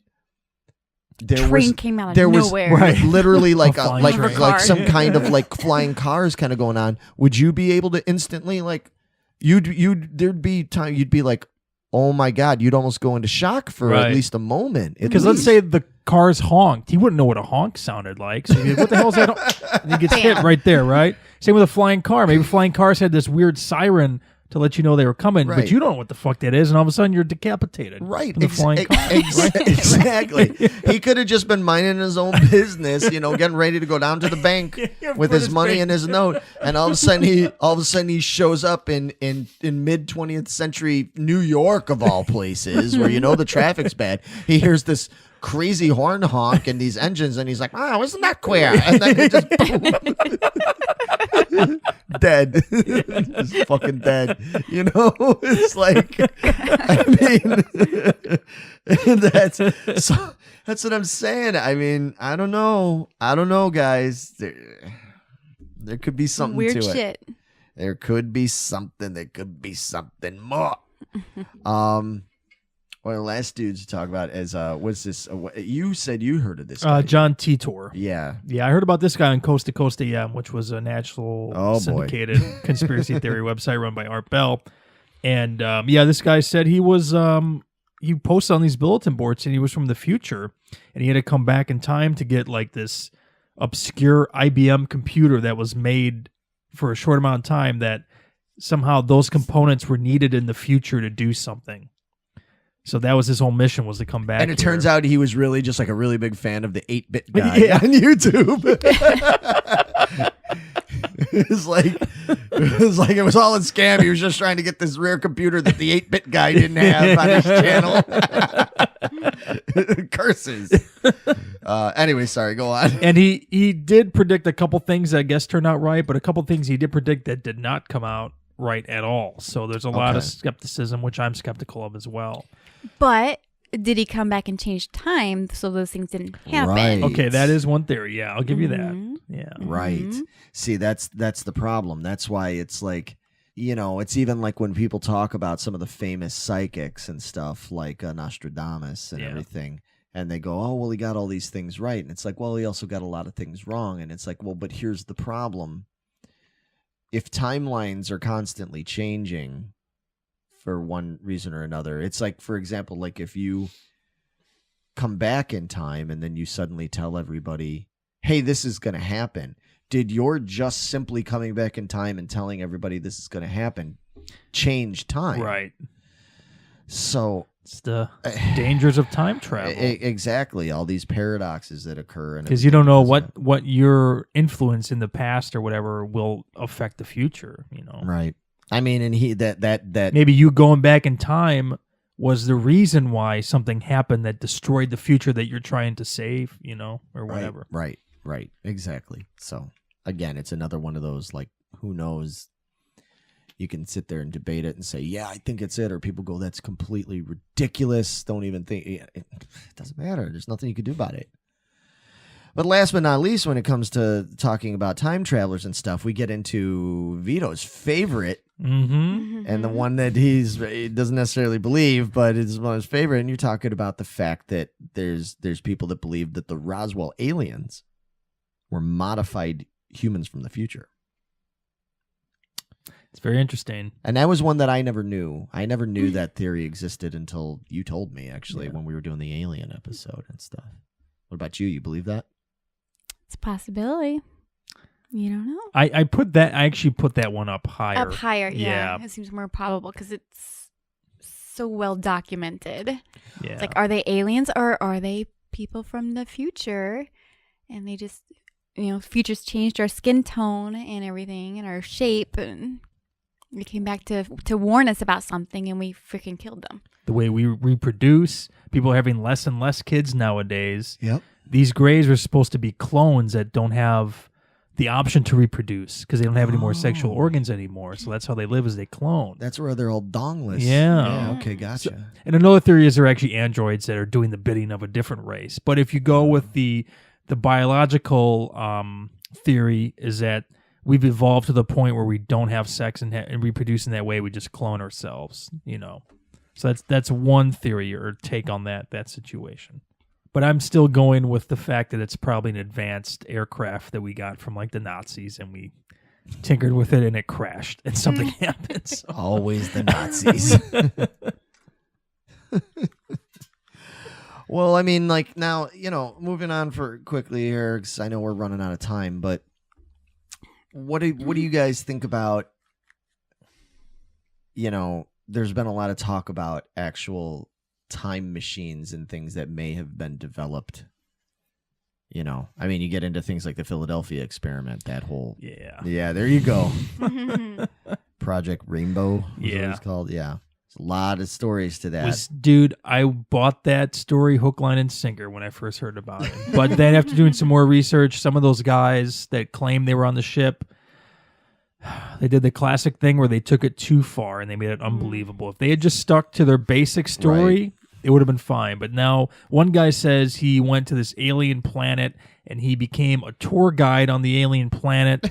Train came out of there was nowhere. Right. literally like A flying like train. like some kind of like flying cars kind of going on. Would you be able to instantly, like, there'd be time you'd be like, oh my God, you'd almost go into shock for Right. at least a moment. Because let's say the cars honked. He wouldn't know what a honk sounded like. So he'd be like, what the hell is that? And he gets hit Bam. right there, right? Same with a flying car. Maybe flying cars had this weird siren to let you know they were coming, Right. but you don't know what the fuck that is, and all of a sudden you're decapitated. Right, from the flying car. exactly. He could have just been minding his own business, getting ready to go down to the bank with for his his money bank. and his note, and all of a sudden he shows up in mid 20th century New York, of all places, where the traffic's bad. He hears this crazy horn honk and these engines, and he's like, "Oh, isn't that queer?" And then he just boom. Dead. Just fucking dead. It's like, I mean, that's what I'm saying. I mean, I don't know, guys. There could be something Weird to it. shit. There could be something. There could be something more. One of the last dudes to talk about is what's this? You said you heard of this guy. John Titor. Yeah. Yeah, I heard about this guy on Coast to Coast AM, which was a national Oh, boy. syndicated conspiracy theory website run by Art Bell. And this guy said he was he posted on these bulletin boards and he was from the future, and he had to come back in time to get like this obscure IBM computer that was made for a short amount of time, that somehow those components were needed in the future to do something. So that was his whole mission, was to come back. And it turns out he was really just like a really big fan of the 8-bit guy Yeah. on YouTube. It was like it was all a scam. He was just trying to get this rare computer that the 8-bit guy didn't have on his channel. Curses. Anyway, sorry, go on. And he did predict a couple things that I guess turned out right, but a couple things he did predict that did not come out right at all. So there's a lot of skepticism, which I'm skeptical of as well. But did he come back and change time so those things didn't happen? Right. Okay, that is one theory. Yeah, I'll give you that. Mhm. Yeah. Right. See, that's the problem. That's why it's like, it's even like when people talk about some of the famous psychics and stuff like Nostradamus and everything, and they go, oh, well, he got all these things right. And it's like, well, he also got a lot of things wrong. And it's like, well, but here's the problem. If timelines are constantly changing for one reason or another, it's like, for example, like if you come back in time and then you suddenly tell everybody, hey, this is going to happen. Did your just simply coming back in time and telling everybody this is going to happen change time? Right. So it's the dangers of time travel. Exactly. All these paradoxes that occur. Because you don't know what your influence in the past or whatever will affect the future, Right. I mean, and that maybe you going back in time was the reason why something happened that destroyed the future that you're trying to save, or whatever. Right. Exactly. So again, it's another one of those, like, who knows? You can sit there and debate it and say, yeah, I think it's it. Or people go, that's completely ridiculous. Don't even think. It doesn't matter. There's nothing you can do about it. But last but not least, when it comes to talking about time travelers and stuff, we get into Vito's favorite, and the one that he doesn't necessarily believe, but it's one of his favorite. And you're talking about the fact that there's people that believe that the Roswell aliens were modified humans from the future. It's very interesting. And that was one that I never knew. I never knew that theory existed until you told me, actually, when we were doing the alien episode and stuff. What about you? You believe that? It's a possibility. You don't know. I actually put that one up higher. Up higher, yeah. It seems more probable because it's so well documented. Yeah. It's like, are they aliens or are they people from the future? And they just, futures changed our skin tone and everything and our shape, and they came back to warn us about something, and we freaking killed them. The way we reproduce, people are having less and less kids nowadays. Yep. These Greys are supposed to be clones that don't have the option to reproduce because they don't have any more sexual organs anymore. So that's how they live, is they clone. That's where they're all dongless. Yeah. Okay, gotcha. And another theory is they're actually androids that are doing the bidding of a different race. But if you go with the biological theory, is that we've evolved to the point where we don't have sex and reproduce in that way. We just clone ourselves, So that's one theory or take on that situation. But I'm still going with the fact that it's probably an advanced aircraft that we got from like the Nazis, and we tinkered with it and it crashed and something happened. So. Always the Nazis. Well, I mean, like now, moving on for quickly here, because I know we're running out of time, but what do you guys think about, there's been a lot of talk about actual time machines and things that may have been developed. I mean, you get into things like the Philadelphia experiment, that whole there you go. Project Rainbow was what it's called. Yeah, there's a lot of stories to that. Dude, I bought that story hook, line, and sinker when I first heard about it. But then after doing some more research, some of those guys that claimed they were on the ship, they did the classic thing where they took it too far and they made it unbelievable. If they had just stuck to their basic story, it would have been fine. But now one guy says he went to this alien planet and he became a tour guide on the alien planet.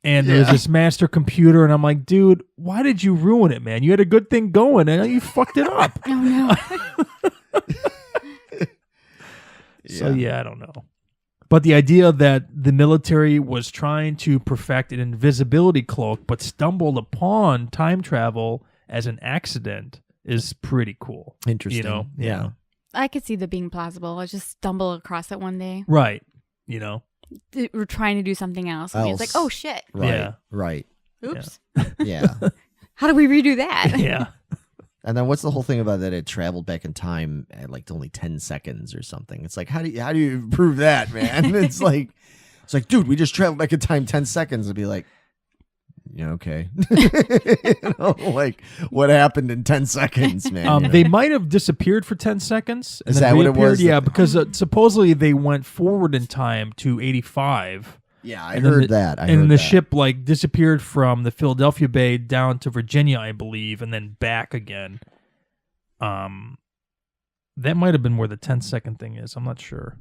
And there's this master computer. And I'm like, dude, why did you ruin it, man? You had a good thing going and you fucked it up. Oh, no. So, I don't know. But the idea that the military was trying to perfect an invisibility cloak but stumbled upon time travel as an accident is pretty cool. Interesting. Yeah. I could see that being plausible. I just stumble across it one day. Right. We're trying to do something else. And it's like, oh, shit. Right. Yeah. Right. Oops. Yeah. How do we redo that? Yeah. And then what's the whole thing about that it traveled back in time at like only 10 seconds or something? It's like, how do you prove that, man? It's like, dude, we just traveled back in time 10 seconds. It'd be like, Okay. You know, like what happened in 10 seconds, man? You know? They might have disappeared for 10 seconds. And Is then that what it reappeared. was? Yeah, because supposedly they went forward in time to 85. Yeah, I And then heard the- that. I and heard the that. ship like disappeared from the Philadelphia Bay down to Virginia, I believe, and then back again. That might have been where the 10-second thing is. I'm not sure.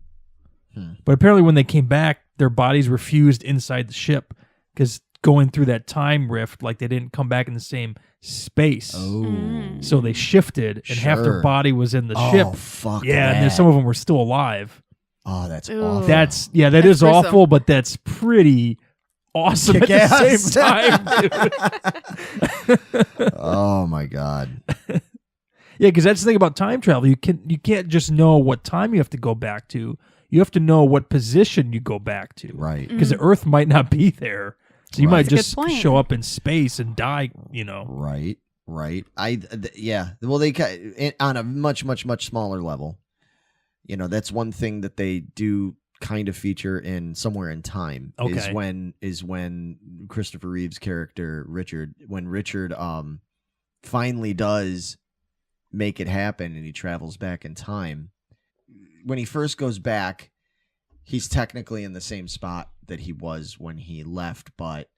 But apparently when they came back, their bodies were fused inside the ship because going through that time rift, like they didn't come back in the same space. Oh. So they shifted, and half their Sure. body was in the Oh, ship. fuck Yeah, and then that. some of them were still alive. Oh, that's Ooh. awful. That That's is gruesome. awful, but that's pretty awesome at the Kick-ass. same time, dude. Oh my God. Yeah, because that's the thing about time travel. You can't just know what time you have to go back to. You have to know what position you go back to. Right. Because the Earth might not be there. So you Right. might That's a good just point. show up in space and die, you know. Right. Yeah. Well, on a much, much, much smaller level. You know, that's one thing that they do kind of feature in Somewhere in Time. Okay. Is when Christopher Reeve's character Richard finally does make it happen and he travels back in time. When he first goes back, he's technically in the same spot that he was when he left, but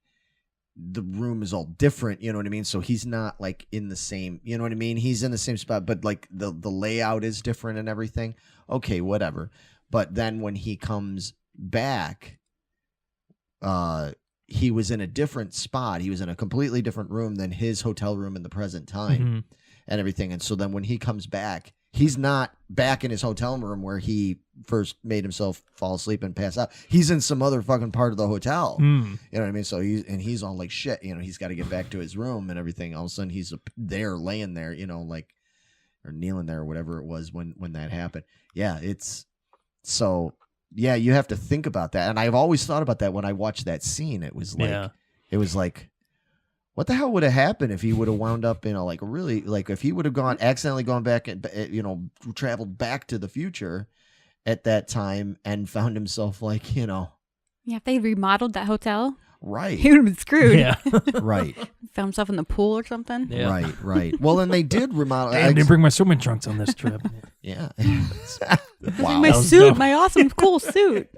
the room is all different, you know what I mean? So he's not like in the same, you know what I mean? He's in the same spot, but like the layout is different and everything. Okay, whatever. But then when he comes back, he was in a different spot. He was in a completely different room than his hotel room in the present time. Mhm. And everything. And so then when he comes back, he's not back in his hotel room where he first made himself fall asleep and pass out. He's in some other fucking part of the hotel. Mm. You know what I mean? So he's all like shit, you know, he's got to get back to his room and everything. All of a sudden he's there laying there, you know, like, or kneeling there or whatever it was when that happened. Yeah, it's so, yeah, you have to think about that. And I've always thought about that when I watched that scene. It was like, what the hell would have happened if he would have wound up in a like really like if he would have accidentally gone back and you know traveled back to the future at that time and found himself like, you know, Yeah, if they remodeled that hotel, right, he would have been screwed. Yeah. right, Found himself in the pool or something. Yeah. right. Well, then they did remodel. I didn't bring my swimming trunks on this trip. Yeah. My that was suit, dope. my awesome, cool suit.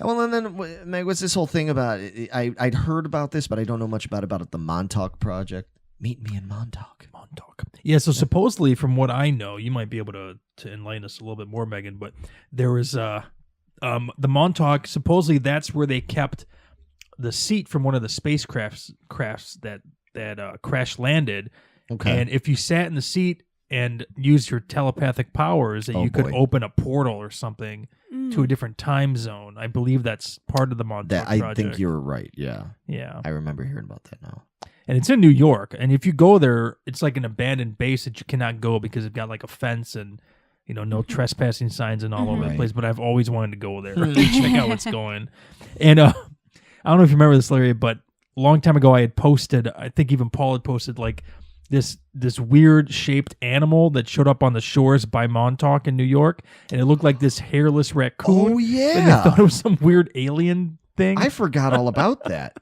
Well, and then Meg, what's this whole thing about? I'd heard about this, but I don't know much about it. The Montauk Project. Meet me in Montauk. Yeah, so supposedly, from what I know, you might be able to enlighten us a little bit more, Megan. But there was the Montauk. Supposedly, that's where they kept the seat from one of the spacecrafts that crash landed. Okay. And if you sat in the seat and used your telepathic powers, that you could open a portal or something to a different time zone. I believe that's part of the Montauk Project. I think you're right. Yeah. Yeah. I remember hearing about that now. And it's in New York. And if you go there, it's like an abandoned base that you cannot go because it's got like a fence and, you know, no trespassing signs and all over the Right. place. But I've always wanted to go there and check out what's going. And I don't know if you remember this, Larry, but a long time ago I had posted, I think even Paul had posted like this weird shaped animal that showed up on the shores by Montauk in New York. And it looked like this hairless raccoon. Oh, yeah. And I thought it was some weird alien thing. I forgot all about that.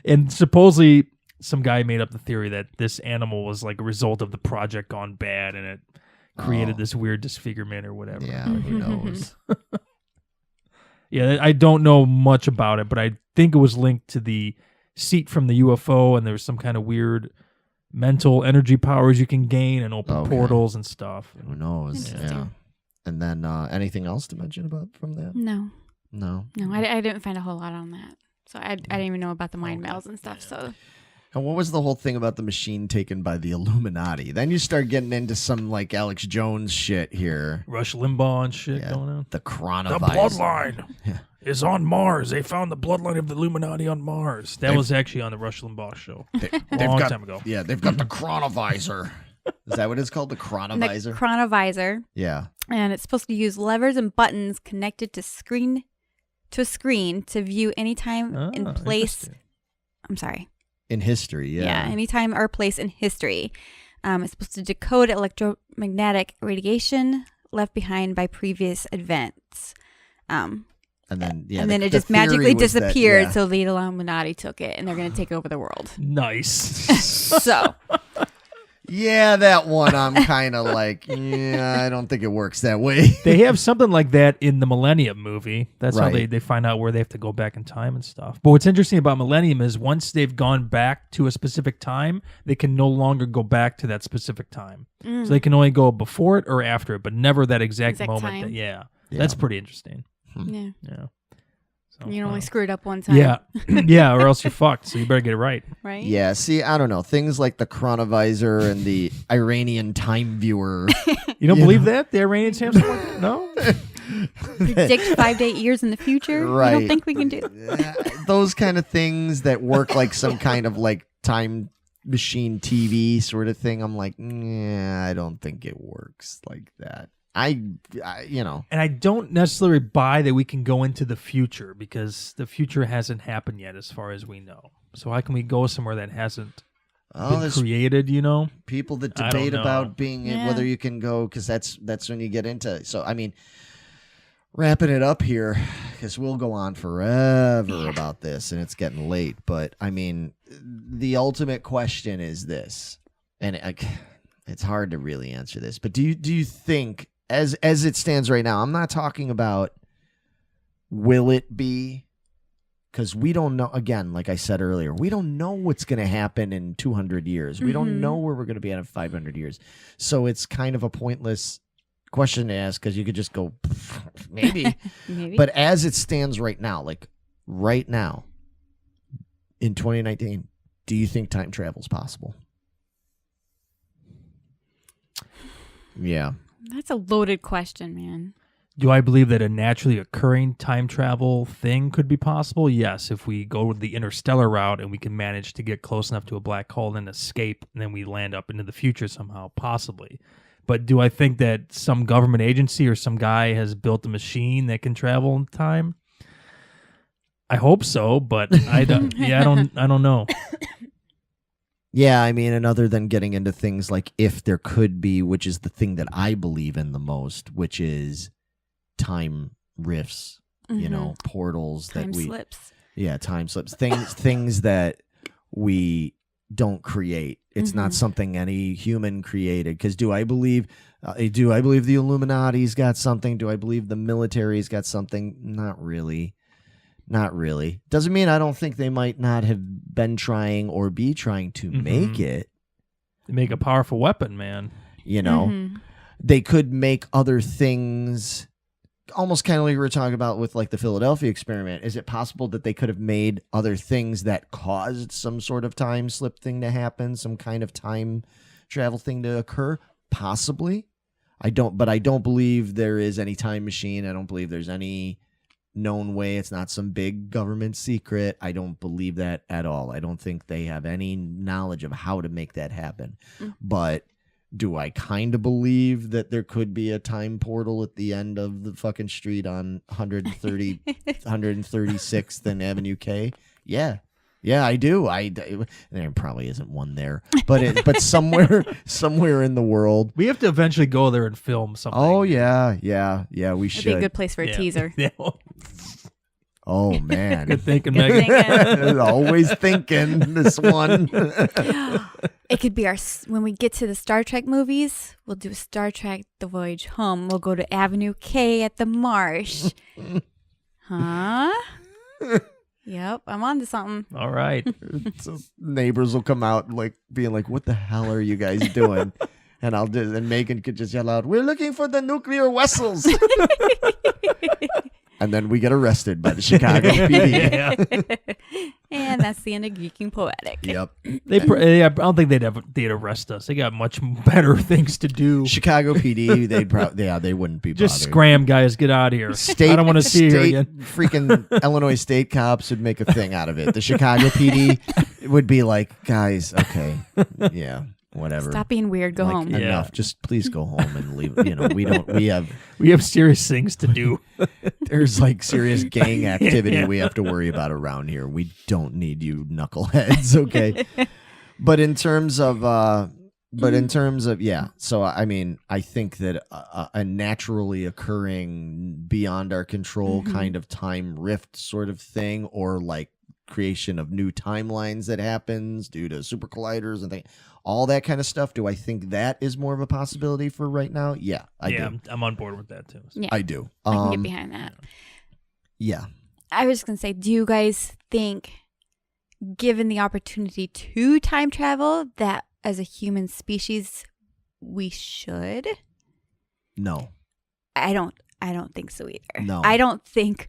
And supposedly some guy made up the theory that this animal was like a result of the project gone bad and it created this weird disfigurement or whatever. Yeah, who knows? Yeah, I don't know much about it, but I think it was linked to the seat from the UFO and there was some kind of weird mental energy powers you can gain and open portals and stuff. Who knows? Yeah. And then anything else to mention about from that? No, No. I didn't find a whole lot on that. So I didn't even know about the mind melds and stuff. So And what was the whole thing about the machine taken by the Illuminati? Then you start getting into some like Alex Jones shit here. Rush Limbaugh and shit going on. The The coronavirus. bloodline is on Mars. They found the bloodline of the Illuminati on Mars. That was actually on the Rush Limbaugh show. Long time ago. Yeah, they've got the coronavisor. Is that what it's called? The the coronavisor? chronovisor, Yeah. and it's supposed to use levers and buttons connected to a screen to view anytime in place. Interesting. I'm sorry. In history, yeah. Anytime or place in history. It's supposed to decode electromagnetic radiation left behind by previous events. And then and then it the just magically theory was that- disappeared. yeah. So the Illuminati took it, and they're going to take over the world. Nice. So Yeah, that one I'm kind of like, yeah, I don't think it works that way. They have something like that in the Millennium movie. That's how Right. they find out where they have to go back in time and stuff. But what's interesting about Millennium is once they've gone back to a specific time, they can no longer go back to that specific time. So they can only go before it or after it, but never that exact moment. time. Yeah. Yeah. That's pretty interesting. yeah, Yeah. So, you only wow. screwed up one time. Yeah. Yeah, or else you're fucked. So you better get it right. right. Yeah, see, I don't know. Things like the chronovisor and the Iranian time viewer. You don't You believe know? that? The Iranians have something like that? No? Predict 5 to 8 years in the future. I Right. don't think we can do. Those kind of things that work like some kind of like time machine TV sort of thing. I'm like, I don't think it works like that. I you know. And I don't necessarily buy that we can go into the future because the future hasn't happened yet as far as we know. So how can we go somewhere that hasn't Oh, been there's created, you know? people that I don't debate know. about being Yeah. whether you can go because that's when you get into. So I mean, wrapping it up here because we'll go on forever about this and it's getting late. But I mean, the ultimate question is this, and it's hard to really answer this. But do you think as it stands right now? I'm not talking about will it be. Because we don't know, again, like I said earlier, we don't know what's going to happen in 200 years. We don't know where we're going to be at in 500 years. So it's kind of a pointless question to ask because you could just go, maybe. Maybe. But as it stands right now, like right now, in 2019, do you think time travel is possible? Yeah. That's a loaded question, man. Do I believe that a naturally occurring time travel thing could be possible? Yes, if we go the interstellar route and we can manage to get close enough to a black hole and escape, and then we land up into the future somehow, possibly. But do I think that some government agency or some guy has built a machine that can travel in time? I hope so, but I don't. Yeah, I don't know. Yeah, I mean, and other than getting into things like if there could be, which is the thing that I believe in the most, which is time rifts, you know, portals Time that we slips. Yeah, time slips. Things that we don't create. It's not something any human created. Because do I believe the Illuminati's got something? Do I believe the military's got something? Not really. Not really. Doesn't mean I don't think they might not have been trying or be trying to make it. They make a powerful weapon, man. You know, they could make other things. Almost kind of like we were talking about with like the Philadelphia experiment. Is it possible that they could have made other things that caused some sort of time slip thing to happen, some kind of time travel thing to occur? Possibly. But I don't believe there is any time machine. I don't believe there's any known way. It's not some big government secret. I don't believe that at all. I don't think they have any knowledge of how to make that happen. But do I kind of believe that there could be a time portal at the end of the fucking street on 136th and Avenue K? Yeah. Yeah, I do. There probably isn't one there, but somewhere in the world. We have to eventually go there and film something. Oh yeah, we It'd should. be a good place for a teaser. Yeah. Oh man, Good thinking, Good Megan. thinking. always thinking this one. It could be when we get to the Star Trek movies, we'll do Star Trek The Voyage Home. We'll go to Avenue K at the Marsh. Huh? Yep, I'm on to something. All right. So neighbors will come out like being like, "What the hell are you guys doing?" And Megan could just yell out, "We're looking for the nuclear vessels." And then we get arrested by the Chicago PD. And that's the end of Geeking Poetic. Yep. I don't think they'd arrest us. They got much better things to do. Chicago PD, they wouldn't be Just bothered. scram, guys. Get out of here. I don't want to see you here again. Freaking Illinois state cops would make a thing out of it. The Chicago PD would be like, guys, okay, yeah, whatever. Stop being weird. Go Like, home. Yeah. Enough. Just please go home and leave. We have serious things to do. There's like serious gang activity we have to worry about around here. We don't need you knuckleheads, okay? But in terms of But in terms of, so I mean, I think that a naturally occurring, beyond our control kind of time rift sort of thing, or like creation of new timelines that happens due to super colliders and things, all that kind of stuff, do I think that is more of a possibility for right now? Yeah, I do. I'm on board with that too. Yeah, I do. I can get behind that. Yeah. I was just going to say, do you guys think, given the opportunity to time travel, that as a human species we should? No. I don't think so either. No. I don't think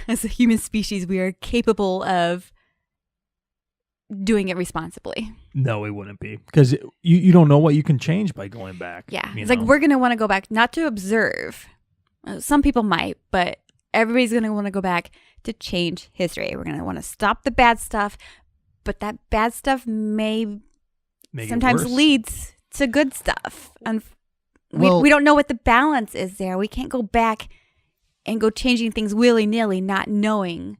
as a human species we are capable of doing it responsibly. No, it wouldn't be, because you don't know what you can change by going back. Yeah. It's know? like we're going to want to go back, not to observe. Some people might, but everybody's going to want to go back to change history. We're going to want to stop the bad stuff, but that bad stuff may sometimes leads to good stuff. And we don't know what the balance is there. We can't go back and go changing things willy-nilly, not knowing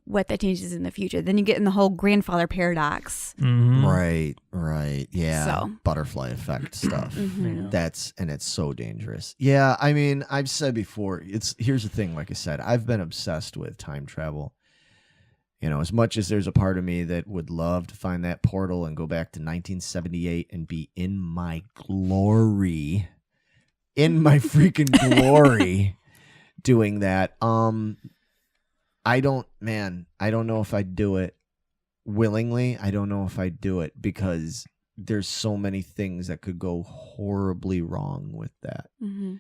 what that changes in the future. Then you get in the whole grandfather paradox. Mm-hmm. Right. Yeah. So. Butterfly effect stuff. Mm-hmm. And it's so dangerous. Yeah. I mean, I've said before, here's the thing. Like I said, I've been obsessed with time travel. You know, as much as there's a part of me that would love to find that portal and go back to 1978 and be in my glory, in my freaking glory doing that. I don't know if I'd do it willingly. I don't know if I'd do it because there's so many things that could go horribly wrong with that. Mm-hmm.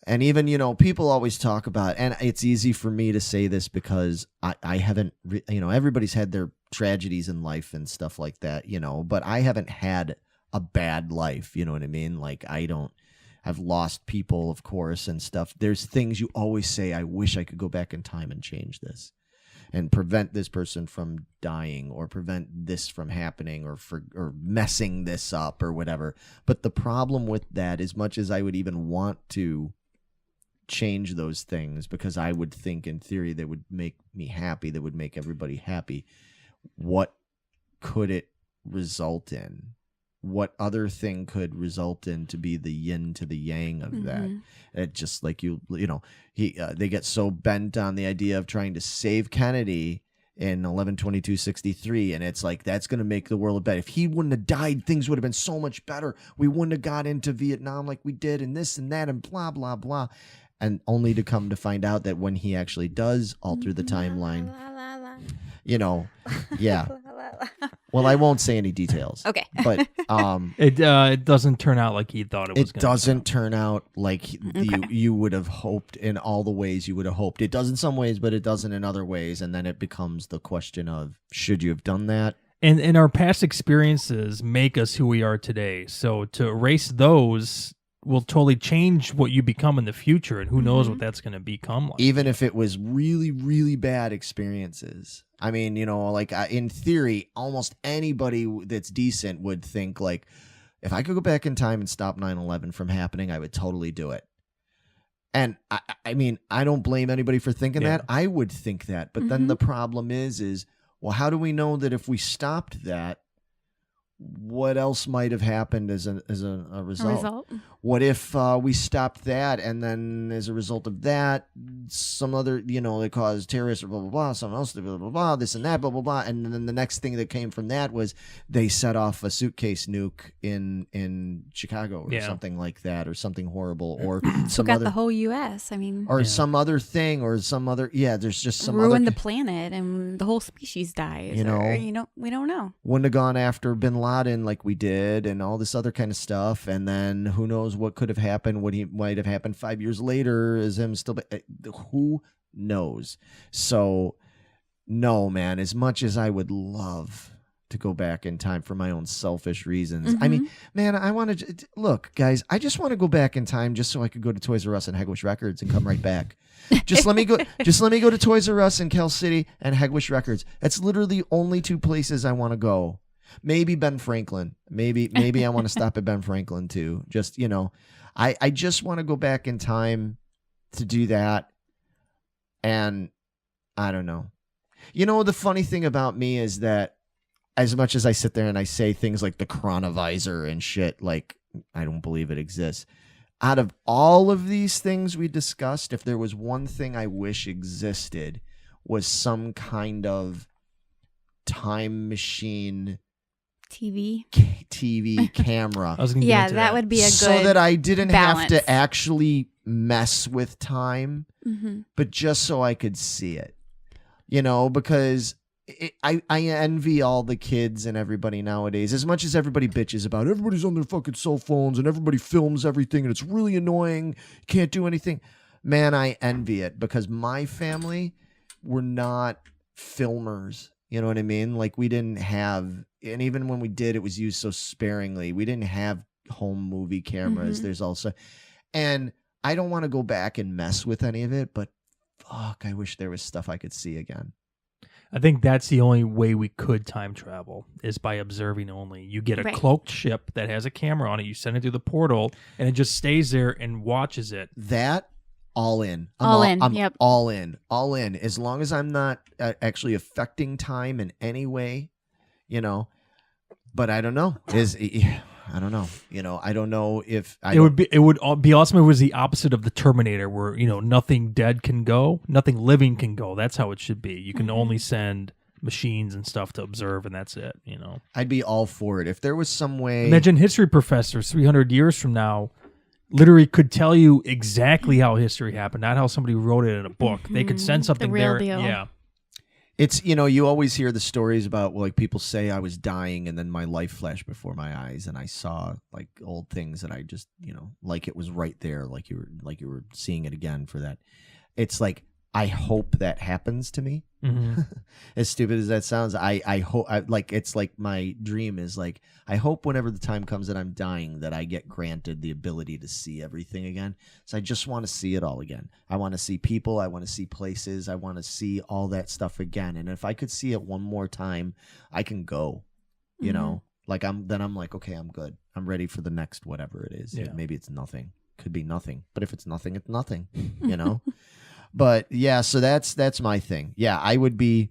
And even, you know, people always talk about, and it's easy for me to say this because I haven't, everybody's had their tragedies in life and stuff like that, you know, but I haven't had a bad life. You know what I mean? Like I've lost people, of course, and stuff. There's things you always say, I wish I could go back in time and change this and prevent this person from dying or prevent this from happening or messing this up or whatever. But the problem with that, as much as I would even want to change those things, because I would think in theory they would make me happy, that would make everybody happy, what could it result in? What other thing could result in to be the yin to the yang of that? It just like they get so bent on the idea of trying to save Kennedy in 11/22/63, and it's like that's going to make the world better. If he wouldn't have died, things would have been so much better. We wouldn't have got into Vietnam like we did, and this and that, and blah blah blah, and only to come to find out that when he actually does alter the timeline, yeah. Well, I won't say any details. Okay. But it doesn't turn out like he thought it was. It doesn't turn out like you would have hoped in all the ways you would have hoped. It does in some ways, but it doesn't in other ways. And then it becomes the question of, should you have done that? And our past experiences make us who we are today. So to erase those will totally change what you become in the future, and who knows what that's going to become like. Even if it was really, really bad experiences. I mean, like in theory, almost anybody that's decent would think like, if I could go back in time and stop 9/11 from happening, I would totally do it. And I mean, I don't blame anybody for thinking that. I would think that. But then the problem is, well, how do we know that if we stopped that, what else might have happened as a result? What if we stopped that, and then as a result of that, some other, they caused terrorists or blah, blah, blah, someone else, blah, blah, blah, this and that, blah, blah, blah. And then the next thing that came from that was they set off a suitcase nuke in Chicago or something like that, or something horrible, or some took out other, the whole U.S. I mean, or some other thing, or some other, there's just some ruined other, the planet and the whole species dies. We don't know. Wouldn't have gone after Bin Laden like we did, and all this other kind of stuff, and then who knows what could have happened, what he might have happened 5 years later, is him still, who knows? So no, man, as much as I would love to go back in time for my own selfish reasons, I mean, man, I want to look, guys, I just want to go back in time just so I could go to Toys R Us and Hegwish Records and come right back. Just let me go to Toys R Us and Cal City and Hegwish Records. That's literally the only two places I want to go. Maybe Ben Franklin. Maybe I want to stop at Ben Franklin too. Just, I just want to go back in time to do that. And I don't know. The funny thing about me is that as much as I sit there and I say things like the chronovisor and shit, like I don't believe it exists. Out of all of these things we discussed, if there was one thing I wish existed, was some kind of time machine TV camera. I was gonna get Yeah, into that would be a good so that I didn't balance. have to actually mess with time, Mm-hmm. but just so I could see it. You know, because I envy all the kids and everybody nowadays. As much as everybody bitches about everybody's on their fucking cell phones and everybody films everything and it's really annoying, can't do anything. Man, I envy it because my family were not filmers. You know what I mean? Like we didn't have, and even when we did, it was used so sparingly. We didn't have home movie cameras. Mm-hmm. There's also, and I don't want to go back and mess with any of it, but fuck, I wish there was stuff I could see again. I think that's the only way we could time travel is by observing only. You get a Right. cloaked ship that has a camera on it. You send it through the portal, and it just stays there and watches it. That all in. I'm yep. All in. As long as I'm not actually affecting time in any way, you know. But I don't know. I don't know. You know, I don't know if It would be awesome if it was the opposite of the Terminator, where nothing dead can go, nothing living can go. That's how it should be. You can only send machines and stuff to observe, and that's it. I'd be all for it if there was some way. Imagine history professors 300 years from now literally could tell you exactly how history happened, not how somebody wrote it in a book. They could send something real there. deal. Yeah. It's, you always hear the stories about like people say I was dying and then my life flashed before my eyes and I saw like old things that I just, like it was right there, like you were seeing it again for that. It's like, I hope that happens to me. Mm-hmm. As stupid as that sounds, I hope, it's like my dream is like, I hope whenever the time comes that I'm dying that I get granted the ability to see everything again. So I just want to see it all again. I want to see people. I want to see places. I want to see all that stuff again. And if I could see it one more time, I can go, you know, like I'm like, okay, I'm good. I'm ready for the next, whatever it is. Yeah. Maybe it's nothing, could be nothing, but if it's nothing, it's nothing, you know? But yeah, so that's my thing. Yeah, I'd be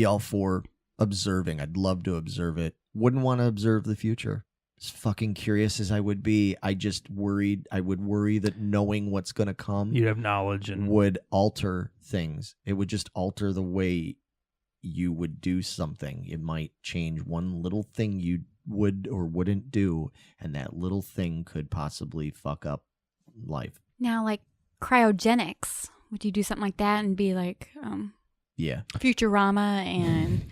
all for observing. I'd love to observe it. Wouldn't want to observe the future. As fucking curious as I would be, I would worry that knowing what's going to come You'd have knowledge and would alter things. It would just alter the way you would do something. It might change one little thing you would or wouldn't do, and that little thing could possibly fuck up life. Now, like cryogenics, would you do something like that and be like Yeah. Futurama and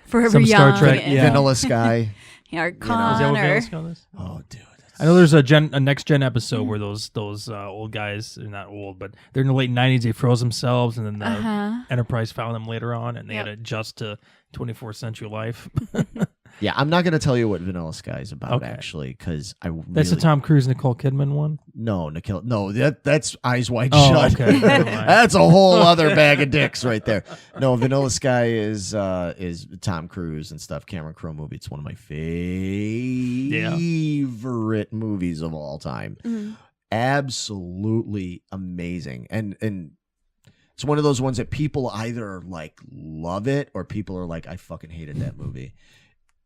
Forever Some Star Young Trek, and, yeah. Vanilla Sky. or Is that Con what or Vanilla is? Oh, dude. I know there's a next gen episode where those old guys, they're not old, but they're in the late 90s. They froze themselves, and then the Enterprise found them later on, and they had to adjust to 24th century life. Yeah, I'm not going to tell you what Vanilla Sky is about, Okay. actually, because That's the Tom Cruise, Nicole Kidman one? No, that's Eyes Wide Oh, Shut. okay. Never mind. That's a whole other bag of dicks right there. No, Vanilla Sky is Tom Cruise and stuff. Cameron Crowe movie. It's one of my favorite movies of all time. Mhm. Absolutely amazing, and it's one of those ones that people either like love it or people are like, I fucking hated that movie.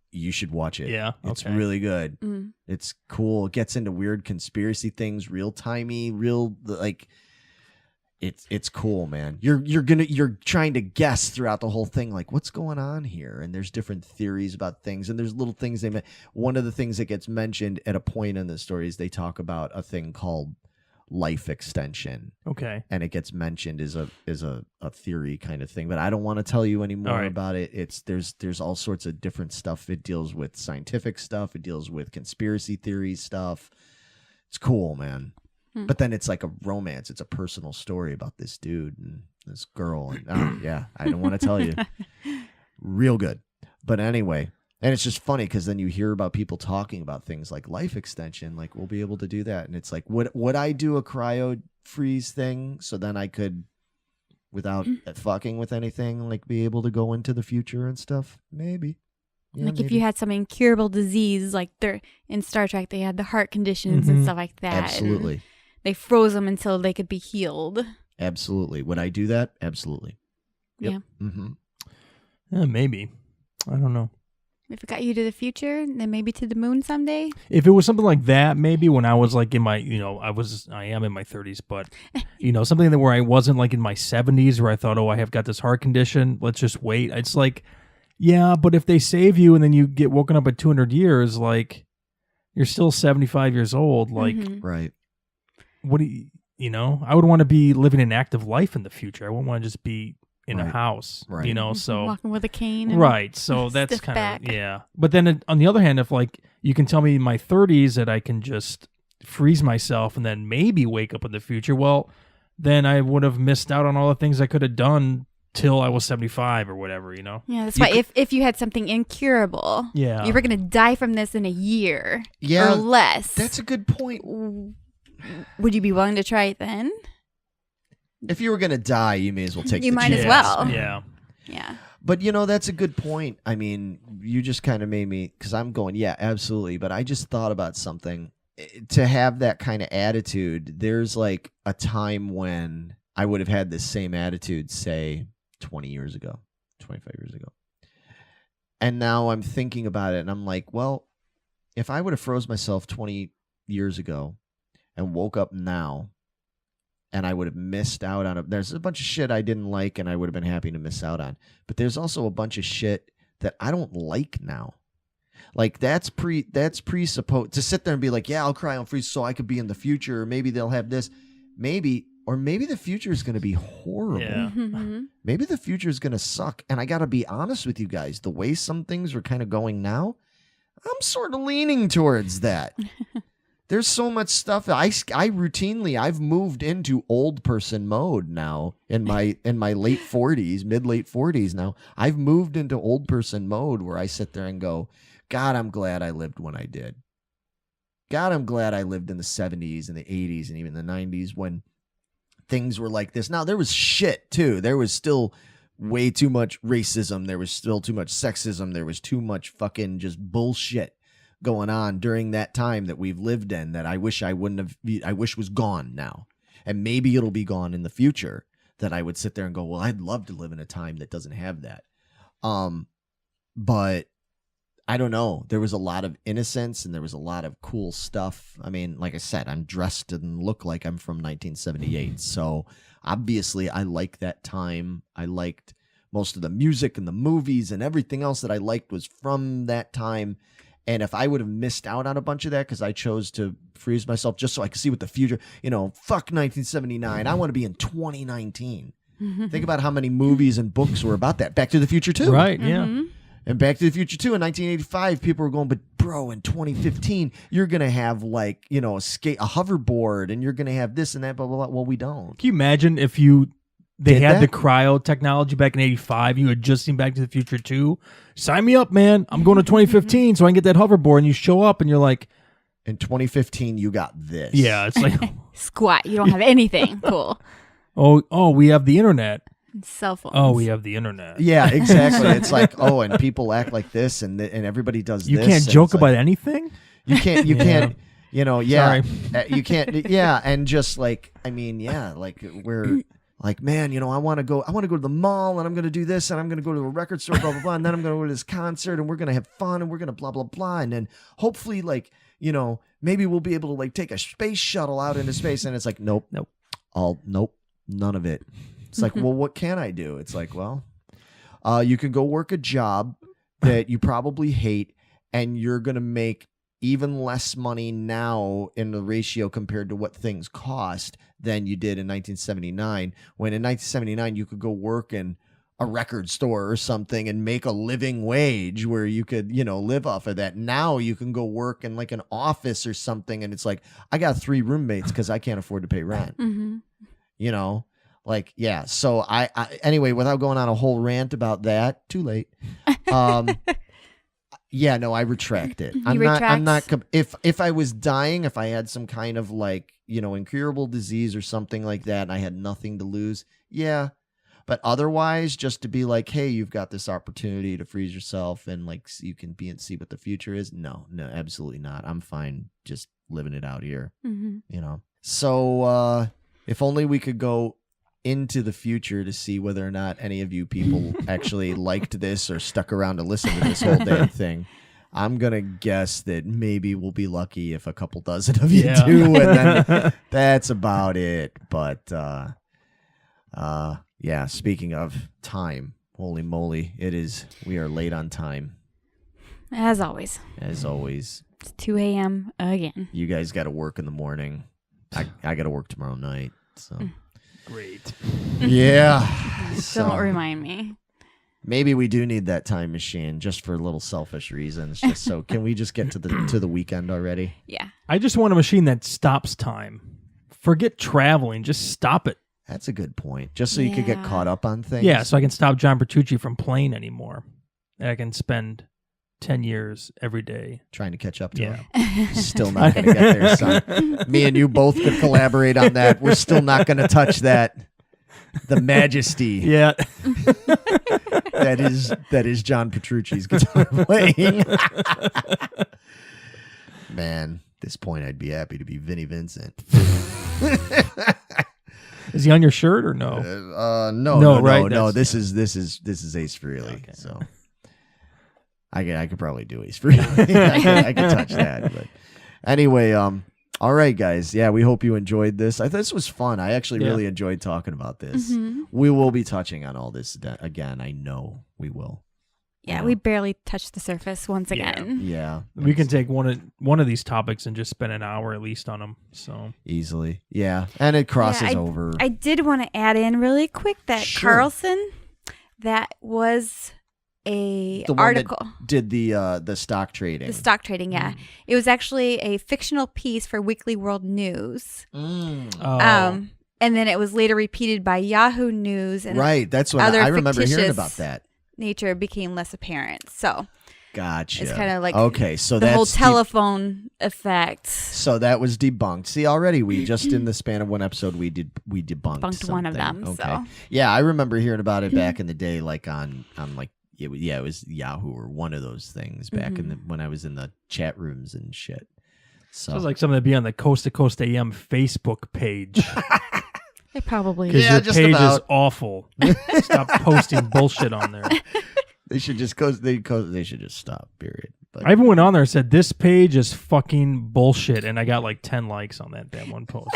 You should watch it. Yeah, It's okay. really good. Mm. It's cool. It gets into weird conspiracy things, real timey, it's cool, man. You're trying to guess throughout the whole thing, like what's going on here, and there's different theories about things, and there's little things one of the things that gets mentioned at a point in the story is they talk about a thing called life extension. Okay. And it gets mentioned as a theory kind of thing, but I don't want to tell you any more about it. There's all sorts of different stuff. It deals with scientific stuff. It deals with conspiracy theory stuff. It's cool, man. But then it's like a romance. It's a personal story about this dude and this girl. And yeah, I don't want to tell you. Real good. But anyway, and it's just funny because then you hear about people talking about things like life extension, like we'll be able to do that. And it's like, would I do a cryo freeze thing so then I could, without fucking with anything, like be able to go into the future and stuff? Maybe. Yeah, like if maybe. you had some incurable disease, like they're in Star Trek, they had the heart conditions and stuff like that. Absolutely. And they froze them until they could be healed. Absolutely. Would I do that? Absolutely. Yep. Yeah. Mm-hmm. Yeah, maybe. I don't know. If it got you to the future, then maybe to the moon someday. If it was something like that, maybe when I was like in my, I am in my 30s, but something that where I wasn't like in my 70s where I thought, oh, I have got this heart condition. Let's just wait. It's like, yeah, but if they save you and then you get woken up at 200 years, like you're still 75 years old. Like, right. What do I would want to be living an active life in the future. I wouldn't want to just be in a house, right. So walking with a cane. And right. So that's stiff kind back. of, yeah. But then on the other hand, if like you can tell me in my 30s that I can just freeze myself and then maybe wake up in the future, well, then I would have missed out on all the things I could have done till I was 75 or whatever, Yeah, that's why if you had something incurable, yeah, you were going to die from this in a year or less. That's a good point. Would you be willing to try it then? If you were going to die, you may as well take You the might chance. as well. Yeah. Yeah. But, that's a good point. I mean, you just kind of made me, because I'm going, yeah, absolutely. But I just thought about something. To have that kind of attitude, there's like a time when I would have had this same attitude, say, 20 years ago, 25 years ago. And now I'm thinking about it, and I'm like, well, if I would have froze myself 20 years ago and woke up now, and I would have missed out on there's a bunch of shit I didn't like and I would have been happy to miss out on. But there's also a bunch of shit that I don't like now. Like that's presupposed to sit there and be like, yeah, I'll cry on freeze so I could be in the future. Or maybe they'll have this. Maybe the future is going to be horrible. Yeah. Maybe the future is going to suck. And I got to be honest with you guys. The way some things are kind of going now, I'm sort of leaning towards that. There's so much stuff. I routinely, I've moved into old person mode now in my late 40s, mid-late 40s now. I've moved into old person mode where I sit there and go, God, I'm glad I lived when I did. God, I'm glad I lived in the 70s and the 80s and even the 90s when things were like this. Now, there was shit, too. There was still way too much racism. There was still too much sexism. There was too much fucking just bullshit going on during that time that we've lived in that I wish I wish was gone now. And maybe it'll be gone in the future that I would sit there and go, well, I'd love to live in a time that doesn't have that. But I don't know. There was a lot of innocence and there was a lot of cool stuff. I mean, like I said, I'm dressed and look like I'm from 1978. So obviously I like that time. I liked most of the music and the movies and everything else that I liked was from that time. And if I would have missed out on a bunch of that because I chose to freeze myself just so I could see what the future, fuck 1979. I want to be in 2019. Think about how many movies and books were about that. Back to the Future 2. Right, yeah. And Back to the Future 2 in 1985, people were going, but bro, in 2015, you're going to have like, a hoverboard and you're going to have this and that, blah, blah, blah. Well, we don't. Can you imagine if they had the cryo technology back in 85. You had just seen Back to the Future 2. Sign me up, man. I'm going to 2015 so I can get that hoverboard. And you show up and you're like, in 2015, you got this. Yeah, it's like squat. You don't have anything. Cool. Oh, we have the internet. Cell phones. Oh, we have the internet. Yeah, exactly. It's like, and people act like this and everybody does you this. You can't joke about anything? You can't, Sorry. you can't, yeah. And just like, I mean, yeah, like we're like, man, I want to go to the mall and I'm going to do this and I'm going to go to a record store, blah, blah, blah. And then I'm going to go to this concert and we're going to have fun and we're going to blah, blah, blah. And then hopefully like, maybe we'll be able to like take a space shuttle out into space. And it's like, nope, none of it. It's like, well, what can I do? It's like, well, you can go work a job that you probably hate and you're going to make even less money now in the ratio compared to what things cost than you did in 1979. When in 1979, you could go work in a record store or something and make a living wage where you could, live off of that. Now you can go work in like an office or something. And it's like, I got 3 roommates because I can't afford to pay rent. Like, yeah. So I anyway, without going on a whole rant about that, too late. Yeah, no, I retract it. I'm not. If I was dying, if I had some kind of like, incurable disease or something like that, and I had nothing to lose, yeah. But otherwise, just to be like, hey, you've got this opportunity to freeze yourself and like you can be and see what the future is. No, absolutely not. I'm fine just living it out here. So if only we could go into the future to see whether or not any of you people actually liked this or stuck around to listen to this whole damn thing. I'm going to guess that maybe we'll be lucky if a couple dozen of you do, and then that's about it. But, yeah, speaking of time, holy moly, we are late on time. As always. As always. It's 2 a.m. again. You guys got to work in the morning. I got to work tomorrow night, so. Great. Yeah. Don't remind me. Maybe we do need that time machine just for little selfish reasons. Just so can we just get to the weekend already? Yeah. I just want a machine that stops time. Forget traveling. Just stop it. That's a good point. Just so you could get caught up on things. Yeah, so I can stop John Petrucci from playing anymore. And I can spend 10 years every day trying to catch up to him. Still not going to get there, son. Me and you both could collaborate on that. We're still not going to touch that. The majesty. Yeah. that is John Petrucci's guitar playing. Man, at this point I'd be happy to be Vinnie Vincent. Is he on your shirt or no? No. This is Ace Frehley. Okay. So I could probably do Ace Frehley. I could touch that. But anyway, all right, guys. Yeah, we hope you enjoyed this. I thought this was fun. I actually really enjoyed talking about this. Mm-hmm. We will be touching on all this again. I know we will. Yeah, we barely touched the surface once again. Yeah. We can take one of these topics and just spend an hour at least on them. So easily. Yeah. And it crosses over. I did want to add in really quick that Carlson, that was the article that did the stock trading. The stock trading, yeah. It was actually a fictional piece for Weekly World News. And then it was later repeated by Yahoo News, and that's what I remember hearing about that. Nature became less apparent. So gotcha. It's kind of like so the whole telephone effect. So that was debunked. See, already we just in the span of one episode we debunked one of them. Okay. So yeah, I remember hearing about it back in the day, like on like it was Yahoo or one of those things back when I was in the chat rooms and shit. So sounds like something that'd be on the Coast to Coast AM Facebook page. It probably because your page is awful. Stop posting bullshit on there. They should just they should just stop. Period. But I even went on there and said this page is fucking bullshit, and I got like 10 likes on that damn one post.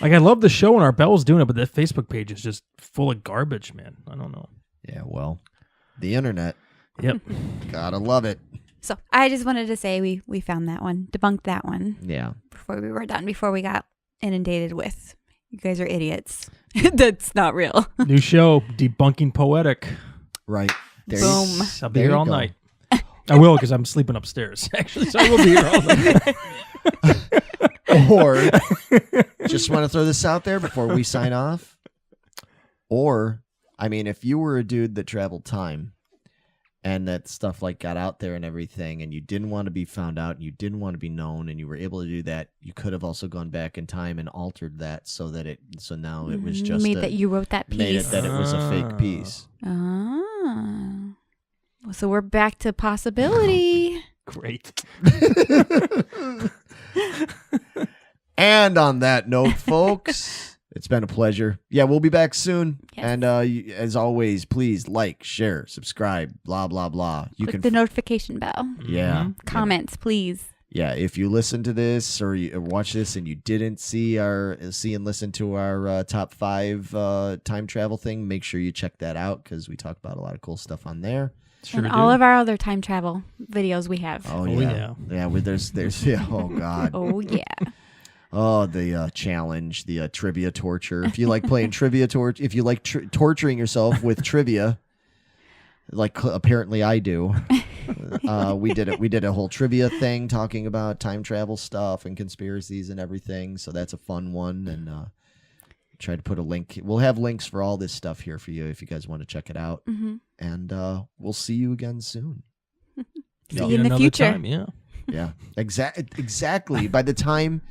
Like I love the show and our Bell's doing it, but that Facebook page is just full of garbage, man. I don't know. Yeah, well, the internet. Yep. Gotta love it. So I just wanted to say we found that one, debunked that one. Yeah. Before we were done, before we got inundated with, you guys are idiots. That's not real. New show, Debunking Poetic. Right. Boom. I'll be here all night. I will, because I'm sleeping upstairs, actually, so I will be here all night. Or, just want to throw this out there before we sign off. Or, I mean, if you were a dude that traveled time and that stuff like got out there and everything, and you didn't want to be found out and you didn't want to be known and you were able to do that, you could have also gone back in time and altered that so now it was just that you wrote that piece. Made it that it was a fake piece. So we're back to possibility. Great. And on that note, folks, it's been a pleasure. Yeah, we'll be back soon. Yes. And as always, please like, share, subscribe, blah, blah, blah. Click the notification bell. Yeah. Comments, please. Yeah, if you listen to this or you watch this and you didn't see and listen to our top 5 time travel thing, make sure you check that out because we talk about a lot of cool stuff on there. Sure, and all of our other time travel videos we have. Oh yeah. There's oh god. Oh yeah. Oh, the challenge, the trivia torture. If you like playing trivia if you like torturing yourself with trivia, like apparently I do. We did a whole trivia thing talking about time travel stuff and conspiracies and everything. So that's a fun one, and try to put a link. We'll have links for all this stuff here for you if you guys want to check it out. Mm-hmm. And we'll see you again soon. See you in the future. Time, yeah. Yeah. Exactly. By the time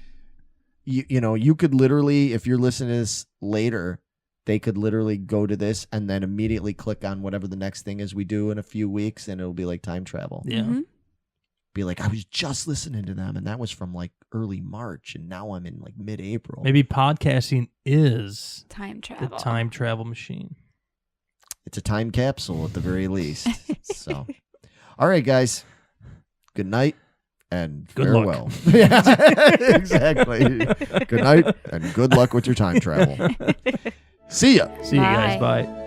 you could literally, if you're listening to this later, they could literally go to this and then immediately click on whatever the next thing is we do in a few weeks, and it'll be like time travel. Yeah. Mm-hmm. be like, I was just listening to them, and that was from like early March, and now I'm in like mid-April. Maybe podcasting is Time the travel. time travel machine. It's a time capsule at the very least. So, all right, guys. Good night and Good farewell. luck. Yeah, exactly. Good night and good luck with your time travel. See ya. See you guys. Bye. Bye.